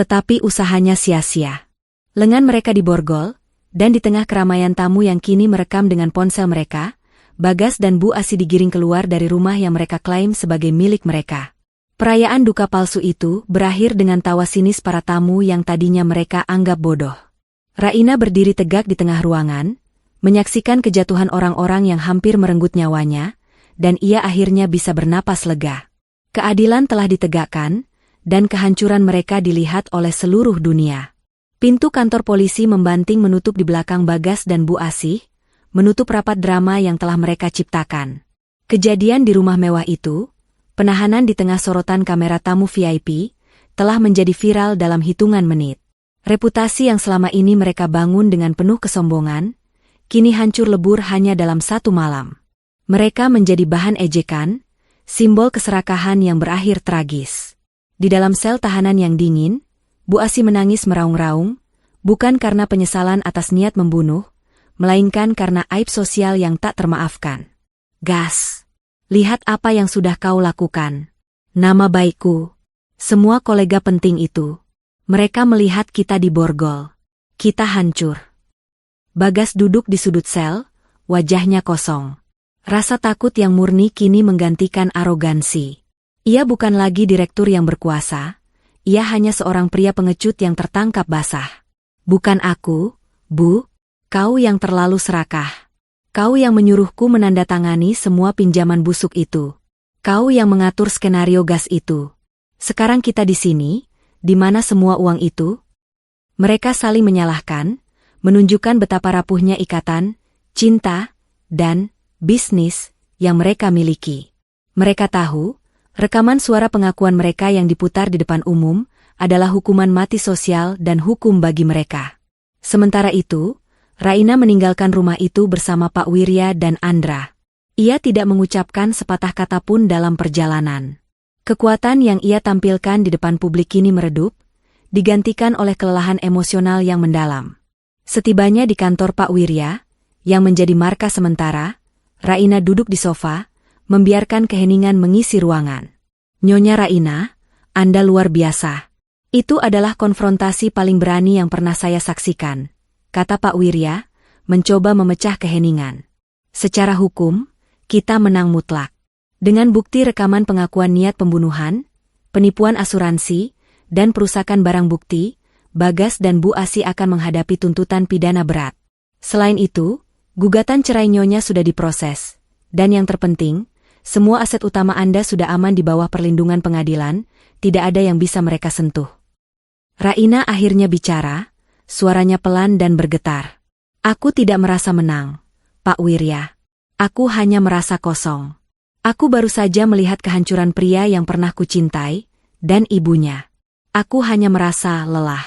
Tetapi usahanya sia-sia. Lengan mereka diborgol, dan di tengah keramaian tamu yang kini merekam dengan ponsel mereka, Bagas dan Bu Asi digiring keluar dari rumah yang mereka klaim sebagai milik mereka. Perayaan duka palsu itu berakhir dengan tawa sinis para tamu yang tadinya mereka anggap bodoh. Raina berdiri tegak di tengah ruangan, menyaksikan kejatuhan orang-orang yang hampir merenggut nyawanya, dan ia akhirnya bisa bernapas lega. Keadilan telah ditegakkan, dan kehancuran mereka dilihat oleh seluruh dunia. Pintu kantor polisi membanting menutup di belakang Bagas dan Bu Asih, menutup rapat drama yang telah mereka ciptakan. Kejadian di rumah mewah itu, penahanan di tengah sorotan kamera tamu VIP, telah menjadi viral dalam hitungan menit. Reputasi yang selama ini mereka bangun dengan penuh kesombongan, kini hancur lebur hanya dalam satu malam. Mereka menjadi bahan ejekan, simbol keserakahan yang berakhir tragis. Di dalam sel tahanan yang dingin, Bu Asi menangis meraung-raung, bukan karena penyesalan atas niat membunuh, melainkan karena aib sosial yang tak termaafkan. Gas! Lihat apa yang sudah kau lakukan. Nama baikku. Semua kolega penting itu. Mereka melihat kita diborgol. Kita hancur. Bagas duduk di sudut sel, wajahnya kosong. Rasa takut yang murni kini menggantikan arogansi. Ia bukan lagi direktur yang berkuasa, ia hanya seorang pria pengecut yang tertangkap basah. Bukan aku, Bu, kau yang terlalu serakah. Kau yang menyuruhku menandatangani semua pinjaman busuk itu. Kau yang mengatur skenario gas itu. Sekarang kita di sini, di mana semua uang itu? Mereka saling menyalahkan, menunjukkan betapa rapuhnya ikatan, cinta, dan bisnis yang mereka miliki. Mereka tahu, rekaman suara pengakuan mereka yang diputar di depan umum adalah hukuman mati sosial dan hukum bagi mereka. Sementara itu, Raina meninggalkan rumah itu bersama Pak Wirya dan Andra. Ia tidak mengucapkan sepatah kata pun dalam perjalanan. Kekuatan yang ia tampilkan di depan publik kini meredup, digantikan oleh kelelahan emosional yang mendalam. Setibanya di kantor Pak Wirya, yang menjadi markas sementara, Raina duduk di sofa, membiarkan keheningan mengisi ruangan. Nyonya Raina, Anda luar biasa. Itu adalah konfrontasi paling berani yang pernah saya saksikan, kata Pak Wirya, mencoba memecah keheningan. Secara hukum, kita menang mutlak. Dengan bukti rekaman pengakuan niat pembunuhan, penipuan asuransi, dan perusakan barang bukti, Bagas dan Bu Asi akan menghadapi tuntutan pidana berat. Selain itu, gugatan cerai Nyonya sudah diproses, dan yang terpenting, semua aset utama Anda sudah aman di bawah perlindungan pengadilan, tidak ada yang bisa mereka sentuh. Raina akhirnya bicara, suaranya pelan dan bergetar. Aku tidak merasa menang, Pak Wirya. Aku hanya merasa kosong. Aku baru saja melihat kehancuran pria yang pernah kucintai, dan ibunya. Aku hanya merasa lelah.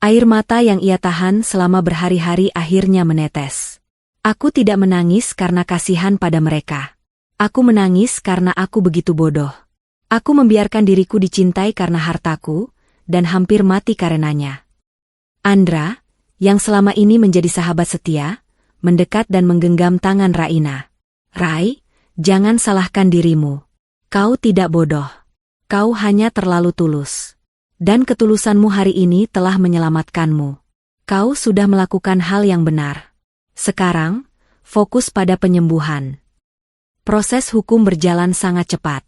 Air mata yang ia tahan selama berhari-hari akhirnya menetes. Aku tidak menangis karena kasihan pada mereka. Aku menangis karena aku begitu bodoh. Aku membiarkan diriku dicintai karena hartaku, dan hampir mati karenanya. Andra, yang selama ini menjadi sahabat setia, mendekat dan menggenggam tangan Raina. Rai, jangan salahkan dirimu. Kau tidak bodoh. Kau hanya terlalu tulus. Dan ketulusanmu hari ini telah menyelamatkanmu. Kau sudah melakukan hal yang benar. Sekarang, fokus pada penyembuhan. Proses hukum berjalan sangat cepat.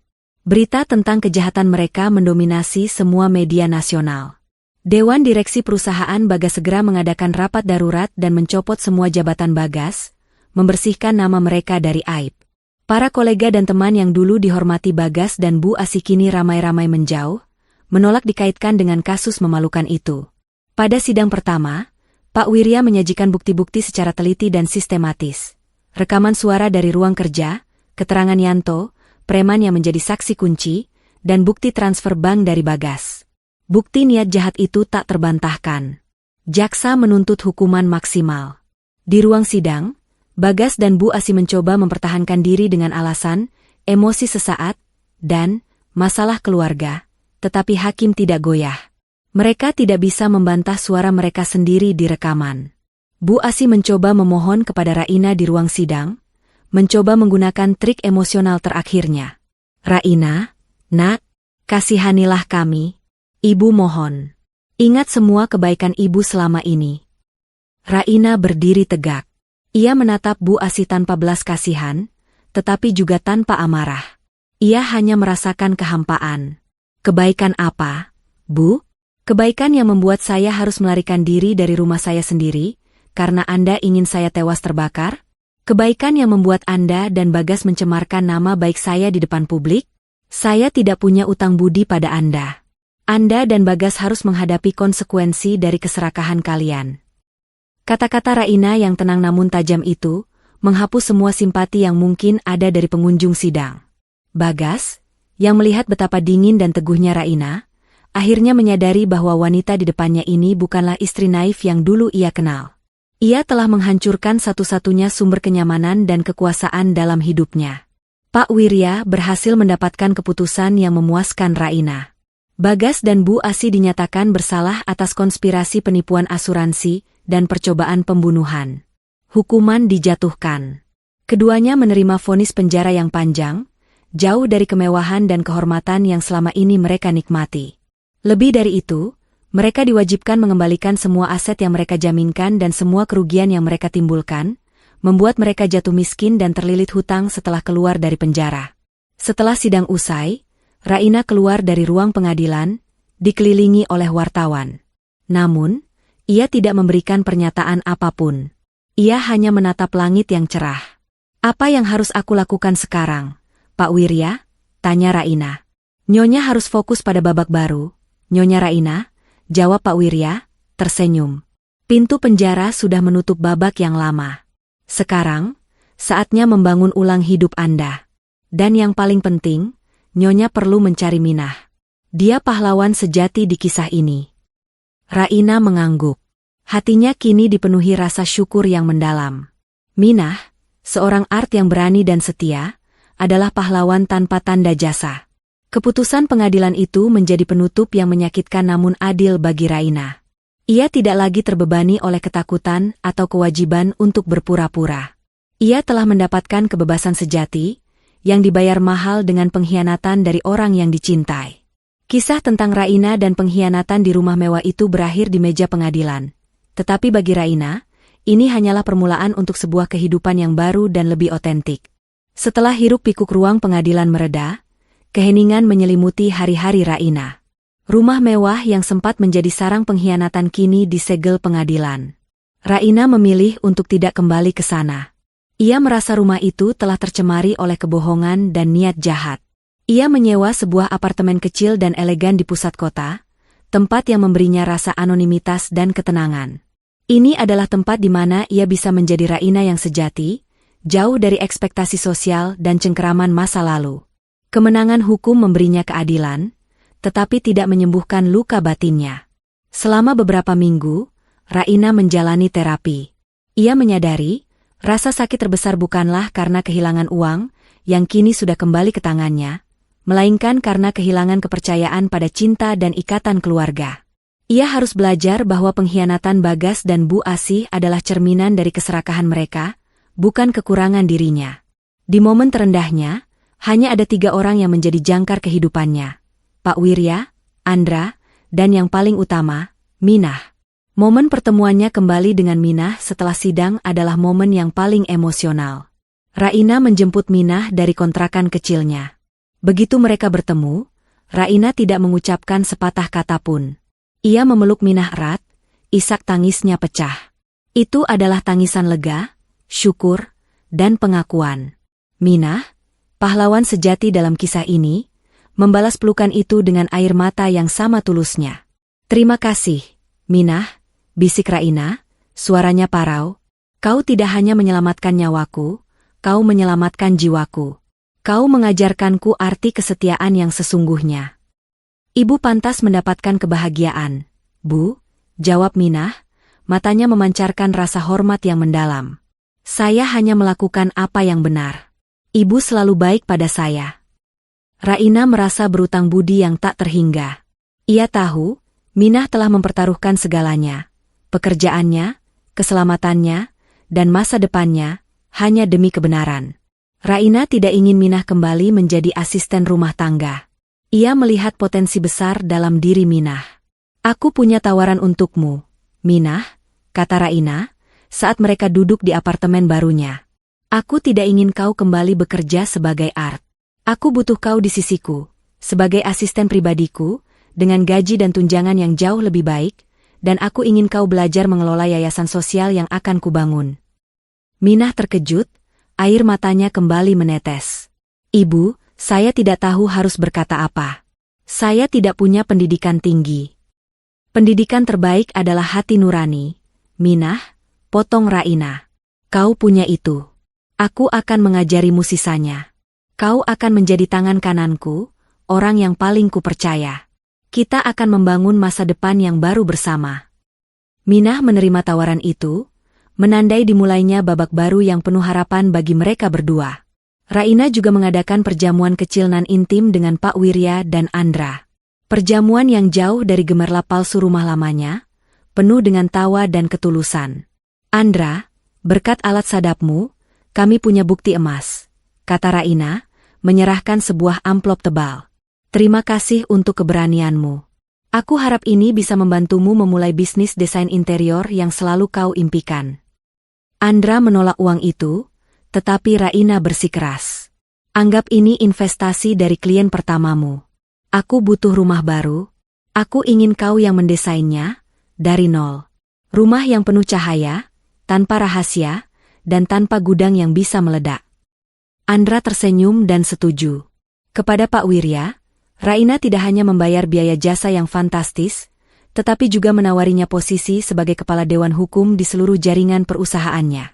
Berita tentang kejahatan mereka mendominasi semua media nasional. Dewan Direksi Perusahaan Bagas segera mengadakan rapat darurat dan mencopot semua jabatan Bagas, membersihkan nama mereka dari aib. Para kolega dan teman yang dulu dihormati Bagas dan Bu Asi kini ramai-ramai menjauh, menolak dikaitkan dengan kasus memalukan itu. Pada sidang pertama, Pak Wirya menyajikan bukti-bukti secara teliti dan sistematis. Rekaman suara dari ruang kerja, keterangan Yanto, preman yang menjadi saksi kunci, dan bukti transfer bank dari Bagas. Bukti niat jahat itu tak terbantahkan. Jaksa menuntut hukuman maksimal. Di ruang sidang, Bagas dan Bu Asi mencoba mempertahankan diri dengan alasan emosi sesaat dan masalah keluarga, tetapi hakim tidak goyah. Mereka tidak bisa membantah suara mereka sendiri di rekaman. Bu Asi mencoba memohon kepada Raina di ruang sidang, mencoba menggunakan trik emosional terakhirnya. Raina, nak, Kasihanilah kami. Ibu mohon. Ingat semua kebaikan ibu selama ini. Raina berdiri tegak. Ia menatap Bu Asih tanpa belas kasihan, tetapi juga tanpa amarah. Ia hanya merasakan kehampaan. Kebaikan apa, Bu? Kebaikan yang membuat saya harus melarikan diri dari rumah saya sendiri, karena Anda ingin saya tewas terbakar? Kebaikan yang membuat Anda dan Bagas mencemarkan nama baik saya di depan publik? Saya tidak punya utang budi pada Anda. Anda dan Bagas harus menghadapi konsekuensi dari keserakahan kalian. Kata-kata Raina yang tenang namun tajam itu, menghapus semua simpati yang mungkin ada dari pengunjung sidang. Bagas, yang melihat betapa dingin dan teguhnya Raina, akhirnya menyadari bahwa wanita di depannya ini bukanlah istri naif yang dulu ia kenal. Ia telah menghancurkan satu-satunya sumber kenyamanan dan kekuasaan dalam hidupnya. Pak Wirya berhasil mendapatkan keputusan yang memuaskan Raina. Bagas dan Bu Asih dinyatakan bersalah atas konspirasi penipuan asuransi dan percobaan pembunuhan. Hukuman dijatuhkan. Keduanya menerima vonis penjara yang panjang, jauh dari kemewahan dan kehormatan yang selama ini mereka nikmati. Lebih dari itu, mereka diwajibkan mengembalikan semua aset yang mereka jaminkan dan semua kerugian yang mereka timbulkan, membuat mereka jatuh miskin dan terlilit hutang setelah keluar dari penjara. Setelah sidang usai, Raina keluar dari ruang pengadilan, dikelilingi oleh wartawan. Namun, ia tidak memberikan pernyataan apapun. Ia hanya menatap langit yang cerah. Apa yang harus aku lakukan sekarang, Pak Wirya? Tanya Raina. Nyonya harus fokus pada babak baru, Nyonya Raina, jawab Pak Wirya, tersenyum. Pintu penjara sudah menutup babak yang lama. Sekarang, saatnya membangun ulang hidup Anda. Dan yang paling penting, Nyonya perlu mencari Minah. Dia pahlawan sejati di kisah ini. Raina mengangguk. Hatinya kini dipenuhi rasa syukur yang mendalam. Minah, seorang art yang berani dan setia, adalah pahlawan tanpa tanda jasa. Keputusan pengadilan itu menjadi penutup yang menyakitkan namun adil bagi Raina. Ia tidak lagi terbebani oleh ketakutan atau kewajiban untuk berpura-pura. Ia telah mendapatkan kebebasan sejati, yang dibayar mahal dengan pengkhianatan dari orang yang dicintai. Kisah tentang Raina dan pengkhianatan di rumah mewah itu berakhir di meja pengadilan. Tetapi bagi Raina, ini hanyalah permulaan untuk sebuah kehidupan yang baru dan lebih otentik. Setelah hiruk-pikuk ruang pengadilan mereda, keheningan menyelimuti hari-hari Raina. Rumah mewah yang sempat menjadi sarang pengkhianatan kini disegel pengadilan. Raina memilih untuk tidak kembali ke sana. Ia merasa rumah itu telah tercemari oleh kebohongan dan niat jahat. Ia menyewa sebuah apartemen kecil dan elegan di pusat kota, tempat yang memberinya rasa anonimitas dan ketenangan. Ini adalah tempat di mana ia bisa menjadi Raina yang sejati, jauh dari ekspektasi sosial dan cengkeraman masa lalu. Kemenangan hukum memberinya keadilan, tetapi tidak menyembuhkan luka batinnya. Selama beberapa minggu, Raina menjalani terapi. Ia menyadari, rasa sakit terbesar bukanlah karena kehilangan uang, yang kini sudah kembali ke tangannya, melainkan karena kehilangan kepercayaan pada cinta dan ikatan keluarga. Ia harus belajar bahwa pengkhianatan Bagas dan Bu Asih adalah cerminan dari keserakahan mereka, bukan kekurangan dirinya. Di momen terendahnya, hanya ada 3 orang yang menjadi jangkar kehidupannya. Pak Wirya, Andra, dan yang paling utama, Minah. Momen pertemuannya kembali dengan Minah setelah sidang adalah momen yang paling emosional. Raina menjemput Minah dari kontrakan kecilnya. Begitu mereka bertemu, Raina tidak mengucapkan sepatah kata pun. Ia memeluk Minah erat, isak tangisnya pecah. Itu adalah tangisan lega, syukur, dan pengakuan. Minah, pahlawan sejati dalam kisah ini, membalas pelukan itu dengan air mata yang sama tulusnya. Terima kasih, Minah, bisik Raina, suaranya parau. Kau tidak hanya menyelamatkan nyawaku, kau menyelamatkan jiwaku. Kau mengajarkanku arti kesetiaan yang sesungguhnya. Ibu pantas mendapatkan kebahagiaan, Bu, jawab Minah, matanya memancarkan rasa hormat yang mendalam. Saya hanya melakukan apa yang benar. Ibu selalu baik pada saya. Raina merasa berutang budi yang tak terhingga. Ia tahu, Minah telah mempertaruhkan segalanya. Pekerjaannya, keselamatannya, dan masa depannya, hanya demi kebenaran. Raina tidak ingin Minah kembali menjadi asisten rumah tangga. Ia melihat potensi besar dalam diri Minah. "Aku punya tawaran untukmu, Minah," kata Raina, saat mereka duduk di apartemen barunya. "Aku tidak ingin kau kembali bekerja sebagai art. Aku butuh kau di sisiku, sebagai asisten pribadiku, dengan gaji dan tunjangan yang jauh lebih baik, dan aku ingin kau belajar mengelola yayasan sosial yang akan kubangun." Minah terkejut, air matanya kembali menetes. "Ibu, saya tidak tahu harus berkata apa. Saya tidak punya pendidikan tinggi." "Pendidikan terbaik adalah hati nurani, Minah," potong Raina. "Kau punya itu. Aku akan mengajarimu sisanya. Kau akan menjadi tangan kananku, orang yang paling kupercaya. Kita akan membangun masa depan yang baru bersama." Minah menerima tawaran itu, menandai dimulainya babak baru yang penuh harapan bagi mereka berdua. Raina juga mengadakan perjamuan kecil nan intim dengan Pak Wirya dan Andra. Perjamuan yang jauh dari gemerlap palsu rumah lamanya, penuh dengan tawa dan ketulusan. "Andra, berkat alat sadapmu, kami punya bukti emas," kata Raina, menyerahkan sebuah amplop tebal. "Terima kasih untuk keberanianmu. Aku harap ini bisa membantumu memulai bisnis desain interior yang selalu kau impikan." Andra menolak uang itu, tetapi Raina bersikeras. "Anggap ini investasi dari klien pertamamu. Aku butuh rumah baru. Aku ingin kau yang mendesainnya, dari nol. Rumah yang penuh cahaya, tanpa rahasia, dan tanpa gudang yang bisa meledak." Andra tersenyum dan setuju. Kepada Pak Wirya, Raina tidak hanya membayar biaya jasa yang fantastis, tetapi juga menawarinya posisi sebagai kepala dewan hukum di seluruh jaringan perusahaannya.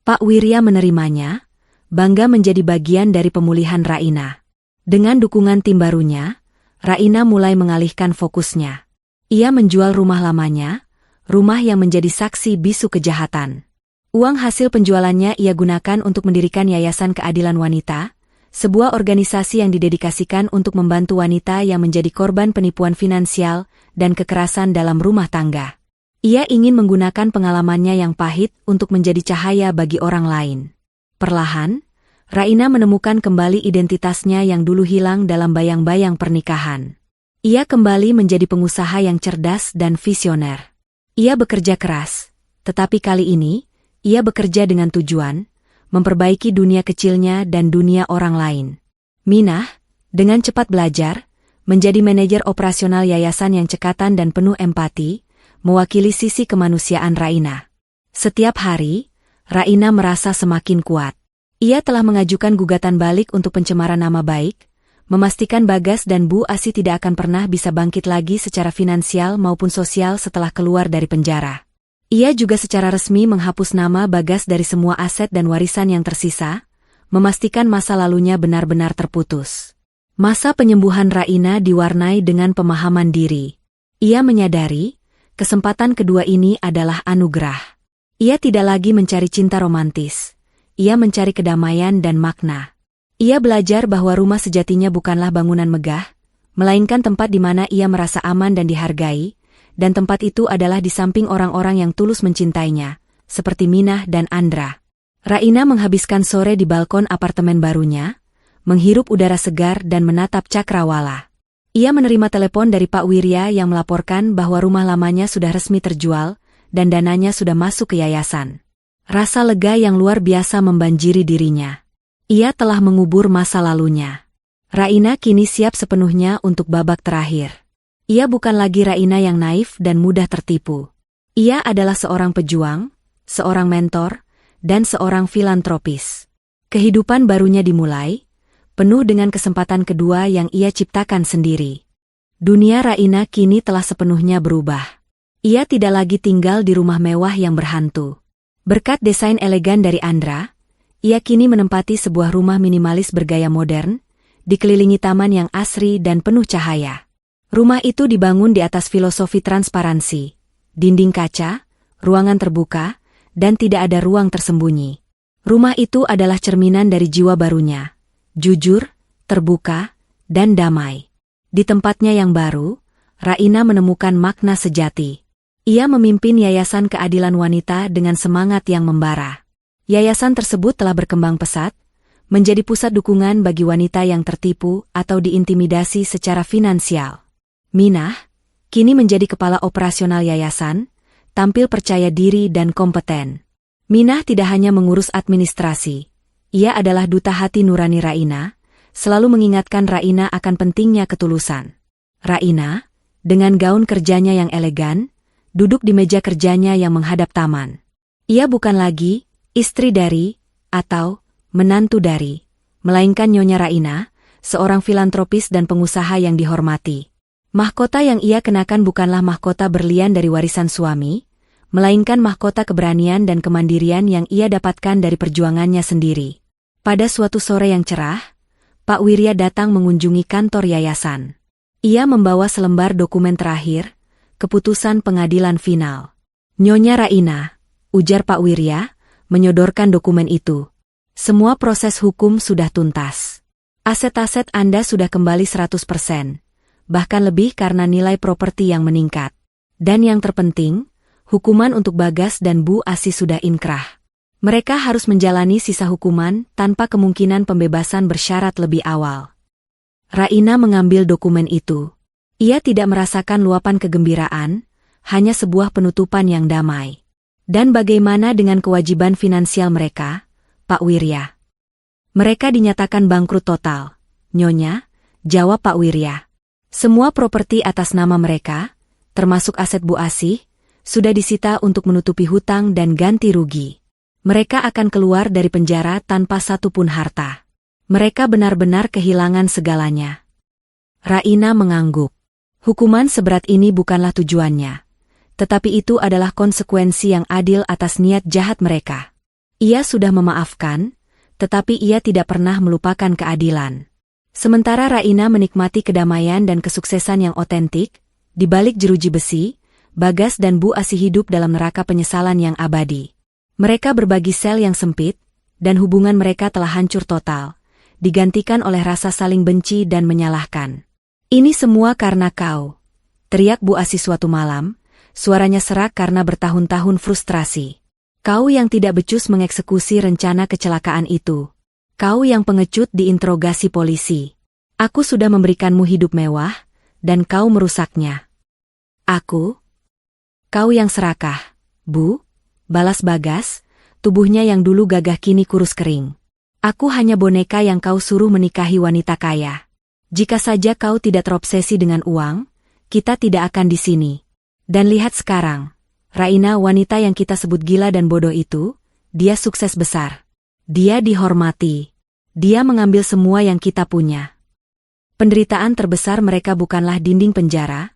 Pak Wirya menerimanya, bangga menjadi bagian dari pemulihan Raina. Dengan dukungan tim barunya, Raina mulai mengalihkan fokusnya. Ia menjual rumah lamanya, rumah yang menjadi saksi bisu kejahatan. Uang hasil penjualannya ia gunakan untuk mendirikan Yayasan Keadilan Wanita, sebuah organisasi yang didedikasikan untuk membantu wanita yang menjadi korban penipuan finansial dan kekerasan dalam rumah tangga. Ia ingin menggunakan pengalamannya yang pahit untuk menjadi cahaya bagi orang lain. Perlahan, Raina menemukan kembali identitasnya yang dulu hilang dalam bayang-bayang pernikahan. Ia kembali menjadi pengusaha yang cerdas dan visioner. Ia bekerja keras, tetapi kali ini, ia bekerja dengan tujuan, memperbaiki dunia kecilnya dan dunia orang lain. Minah, dengan cepat belajar, menjadi manajer operasional yayasan yang cekatan dan penuh empati, mewakili sisi kemanusiaan Raina. Setiap hari, Raina merasa semakin kuat. Ia telah mengajukan gugatan balik untuk pencemaran nama baik, memastikan Bagas dan Bu Asi tidak akan pernah bisa bangkit lagi secara finansial maupun sosial setelah keluar dari penjara. Ia juga secara resmi menghapus nama Bagas dari semua aset dan warisan yang tersisa, memastikan masa lalunya benar-benar terputus. Masa penyembuhan Raina diwarnai dengan pemahaman diri. Ia menyadari, kesempatan kedua ini adalah anugerah. Ia tidak lagi mencari cinta romantis. Ia mencari kedamaian dan makna. Ia belajar bahwa rumah sejatinya bukanlah bangunan megah, melainkan tempat di mana ia merasa aman dan dihargai, dan tempat itu adalah di samping orang-orang yang tulus mencintainya, seperti Minah dan Andra. Raina menghabiskan sore di balkon apartemen barunya, menghirup udara segar dan menatap cakrawala. Ia menerima telepon dari Pak Wirya yang melaporkan bahwa rumah lamanya sudah resmi terjual, dan dananya sudah masuk ke yayasan. Rasa lega yang luar biasa membanjiri dirinya. Ia telah mengubur masa lalunya. Raina kini siap sepenuhnya untuk babak terakhir. Ia bukan lagi Raina yang naif dan mudah tertipu. Ia adalah seorang pejuang, seorang mentor, dan seorang filantropis. Kehidupan barunya dimulai, penuh dengan kesempatan kedua yang ia ciptakan sendiri. Dunia Raina kini telah sepenuhnya berubah. Ia tidak lagi tinggal di rumah mewah yang berhantu. Berkat desain elegan dari Andra, ia kini menempati sebuah rumah minimalis bergaya modern, dikelilingi taman yang asri dan penuh cahaya. Rumah itu dibangun di atas filosofi transparansi, dinding kaca, ruangan terbuka, dan tidak ada ruang tersembunyi. Rumah itu adalah cerminan dari jiwa barunya, jujur, terbuka, dan damai. Di tempatnya yang baru, Raina menemukan makna sejati. Ia memimpin Yayasan Keadilan Wanita dengan semangat yang membara. Yayasan tersebut telah berkembang pesat, menjadi pusat dukungan bagi wanita yang tertipu atau diintimidasi secara finansial. Minah, kini menjadi kepala operasional yayasan, tampil percaya diri dan kompeten. Minah tidak hanya mengurus administrasi, ia adalah duta hati nurani Raina, selalu mengingatkan Raina akan pentingnya ketulusan. Raina, dengan gaun kerjanya yang elegan, duduk di meja kerjanya yang menghadap taman. Ia bukan lagi istri dari atau menantu dari, melainkan Nyonya Raina, seorang filantropis dan pengusaha yang dihormati. Mahkota yang ia kenakan bukanlah mahkota berlian dari warisan suami, melainkan mahkota keberanian dan kemandirian yang ia dapatkan dari perjuangannya sendiri. Pada suatu sore yang cerah, Pak Wirya datang mengunjungi kantor yayasan. Ia membawa selembar dokumen terakhir, keputusan pengadilan final. Nyonya Raina, ujar Pak Wirya, menyodorkan dokumen itu. Semua proses hukum sudah tuntas. Aset-aset Anda sudah kembali 100%, bahkan lebih karena nilai properti yang meningkat. Dan yang terpenting, hukuman untuk Bagas dan Bu Asih sudah inkrah. Mereka harus menjalani sisa hukuman tanpa kemungkinan pembebasan bersyarat lebih awal. Raina mengambil dokumen itu. Ia tidak merasakan luapan kegembiraan, hanya sebuah penutupan yang damai. Dan bagaimana dengan kewajiban finansial mereka, Pak Wirya? Mereka dinyatakan bangkrut total, Nyonya, jawab Pak Wirya. Semua properti atas nama mereka, termasuk aset Bu Asih, sudah disita untuk menutupi hutang dan ganti rugi. Mereka akan keluar dari penjara tanpa satupun harta. Mereka benar-benar kehilangan segalanya. Raina mengangguk. Hukuman seberat ini bukanlah tujuannya. Tetapi itu adalah konsekuensi yang adil atas niat jahat mereka. Ia sudah memaafkan, tetapi ia tidak pernah melupakan keadilan. Sementara Raina menikmati kedamaian dan kesuksesan yang otentik, di balik jeruji besi, Bagas dan Bu Asih hidup dalam neraka penyesalan yang abadi. Mereka berbagi sel yang sempit, dan hubungan mereka telah hancur total, digantikan oleh rasa saling benci dan menyalahkan. Ini semua karena kau, teriak Bu Asih suatu malam, suaranya serak karena bertahun-tahun frustrasi. Kau yang tidak becus mengeksekusi rencana kecelakaan itu. Kau yang pengecut diinterogasi polisi. Aku sudah memberikanmu hidup mewah, dan kau merusaknya. Aku? Kau yang serakah, Bu, balas Bagas, tubuhnya yang dulu gagah kini kurus kering. Aku hanya boneka yang kau suruh menikahi wanita kaya. Jika saja kau tidak terobsesi dengan uang, kita tidak akan di sini. Dan lihat sekarang, Raina, wanita yang kita sebut gila dan bodoh itu, dia sukses besar. Dia dihormati. Dia mengambil semua yang kita punya. Penderitaan terbesar mereka bukanlah dinding penjara,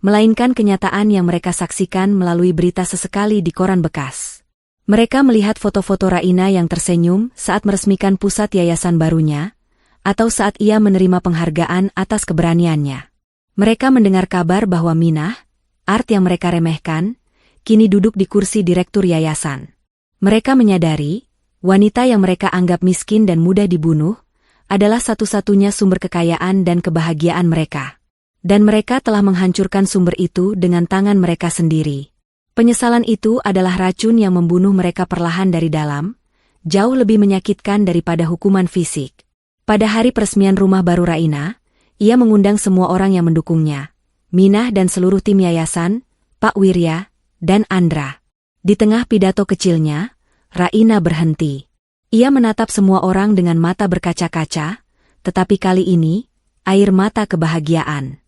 melainkan kenyataan yang mereka saksikan melalui berita sesekali di koran bekas. Mereka melihat foto-foto Raina yang tersenyum saat meresmikan pusat yayasan barunya, atau saat ia menerima penghargaan atas keberaniannya. Mereka mendengar kabar bahwa Minah, Art yang mereka remehkan, kini duduk di kursi direktur yayasan. Mereka menyadari, wanita yang mereka anggap miskin dan mudah dibunuh, adalah satu-satunya sumber kekayaan dan kebahagiaan mereka. Dan mereka telah menghancurkan sumber itu dengan tangan mereka sendiri. Penyesalan itu adalah racun yang membunuh mereka perlahan dari dalam, jauh lebih menyakitkan daripada hukuman fisik. Pada hari peresmian rumah baru Raina, ia mengundang semua orang yang mendukungnya, Minah dan seluruh tim yayasan, Pak Wirya, dan Andra. Di tengah pidato kecilnya, Raina berhenti. Ia menatap semua orang dengan mata berkaca-kaca, tetapi kali ini, air mata kebahagiaan.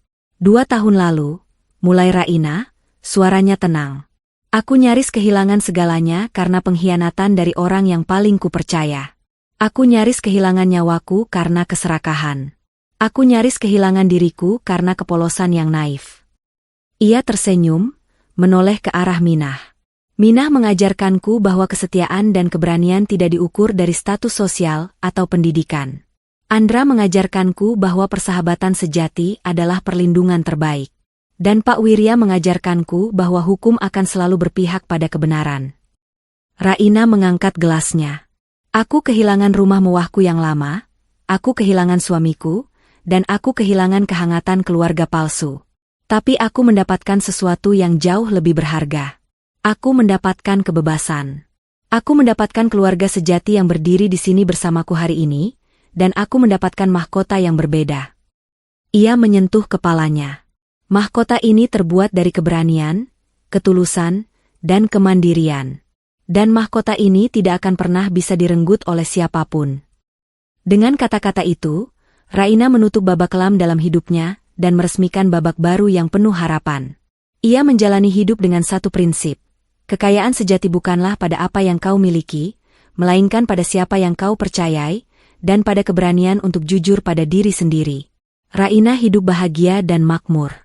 2 tahun lalu, mulai Raina, suaranya tenang. Aku nyaris kehilangan segalanya karena pengkhianatan dari orang yang paling kupercaya. Aku nyaris kehilangan nyawaku karena keserakahan. Aku nyaris kehilangan diriku karena kepolosan yang naif. Ia tersenyum, menoleh ke arah Minah. Minah mengajarkanku bahwa kesetiaan dan keberanian tidak diukur dari status sosial atau pendidikan. Andra mengajarkanku bahwa persahabatan sejati adalah perlindungan terbaik. Dan Pak Wirya mengajarkanku bahwa hukum akan selalu berpihak pada kebenaran. Raina mengangkat gelasnya. Aku kehilangan rumah mewahku yang lama, aku kehilangan suamiku, dan aku kehilangan kehangatan keluarga palsu. Tapi aku mendapatkan sesuatu yang jauh lebih berharga. Aku mendapatkan kebebasan. Aku mendapatkan keluarga sejati yang berdiri di sini bersamaku hari ini, dan aku mendapatkan mahkota yang berbeda. Ia menyentuh kepalanya. Mahkota ini terbuat dari keberanian, ketulusan, dan kemandirian. Dan mahkota ini tidak akan pernah bisa direnggut oleh siapapun. Dengan kata-kata itu, Raina menutup babak kelam dalam hidupnya dan meresmikan babak baru yang penuh harapan. Ia menjalani hidup dengan satu prinsip. Kekayaan sejati bukanlah pada apa yang kau miliki, melainkan pada siapa yang kau percayai, dan pada keberanian untuk jujur pada diri sendiri. Raina hidup bahagia dan makmur.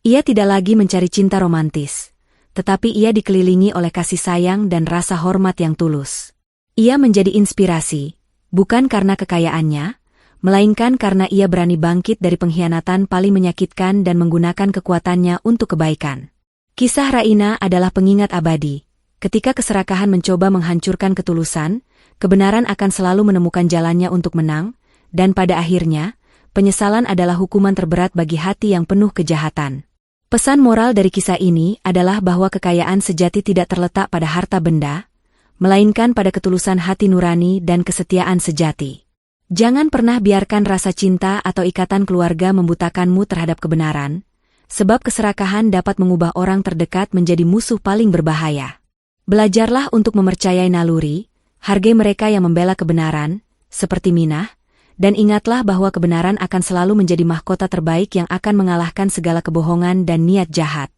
Ia tidak lagi mencari cinta romantis, tetapi ia dikelilingi oleh kasih sayang dan rasa hormat yang tulus. Ia menjadi inspirasi, bukan karena kekayaannya, melainkan karena ia berani bangkit dari pengkhianatan paling menyakitkan dan menggunakan kekuatannya untuk kebaikan. Kisah Raina adalah pengingat abadi. Ketika keserakahan mencoba menghancurkan ketulusan, kebenaran akan selalu menemukan jalannya untuk menang, dan pada akhirnya, penyesalan adalah hukuman terberat bagi hati yang penuh kejahatan. Pesan moral dari kisah ini adalah bahwa kekayaan sejati tidak terletak pada harta benda, melainkan pada ketulusan hati nurani dan kesetiaan sejati. Jangan pernah biarkan rasa cinta atau ikatan keluarga membutakanmu terhadap kebenaran, sebab keserakahan dapat mengubah orang terdekat menjadi musuh paling berbahaya. Belajarlah untuk mempercayai naluri, hargai mereka yang membela kebenaran, seperti Minah, dan ingatlah bahwa kebenaran akan selalu menjadi mahkota terbaik yang akan mengalahkan segala kebohongan dan niat jahat.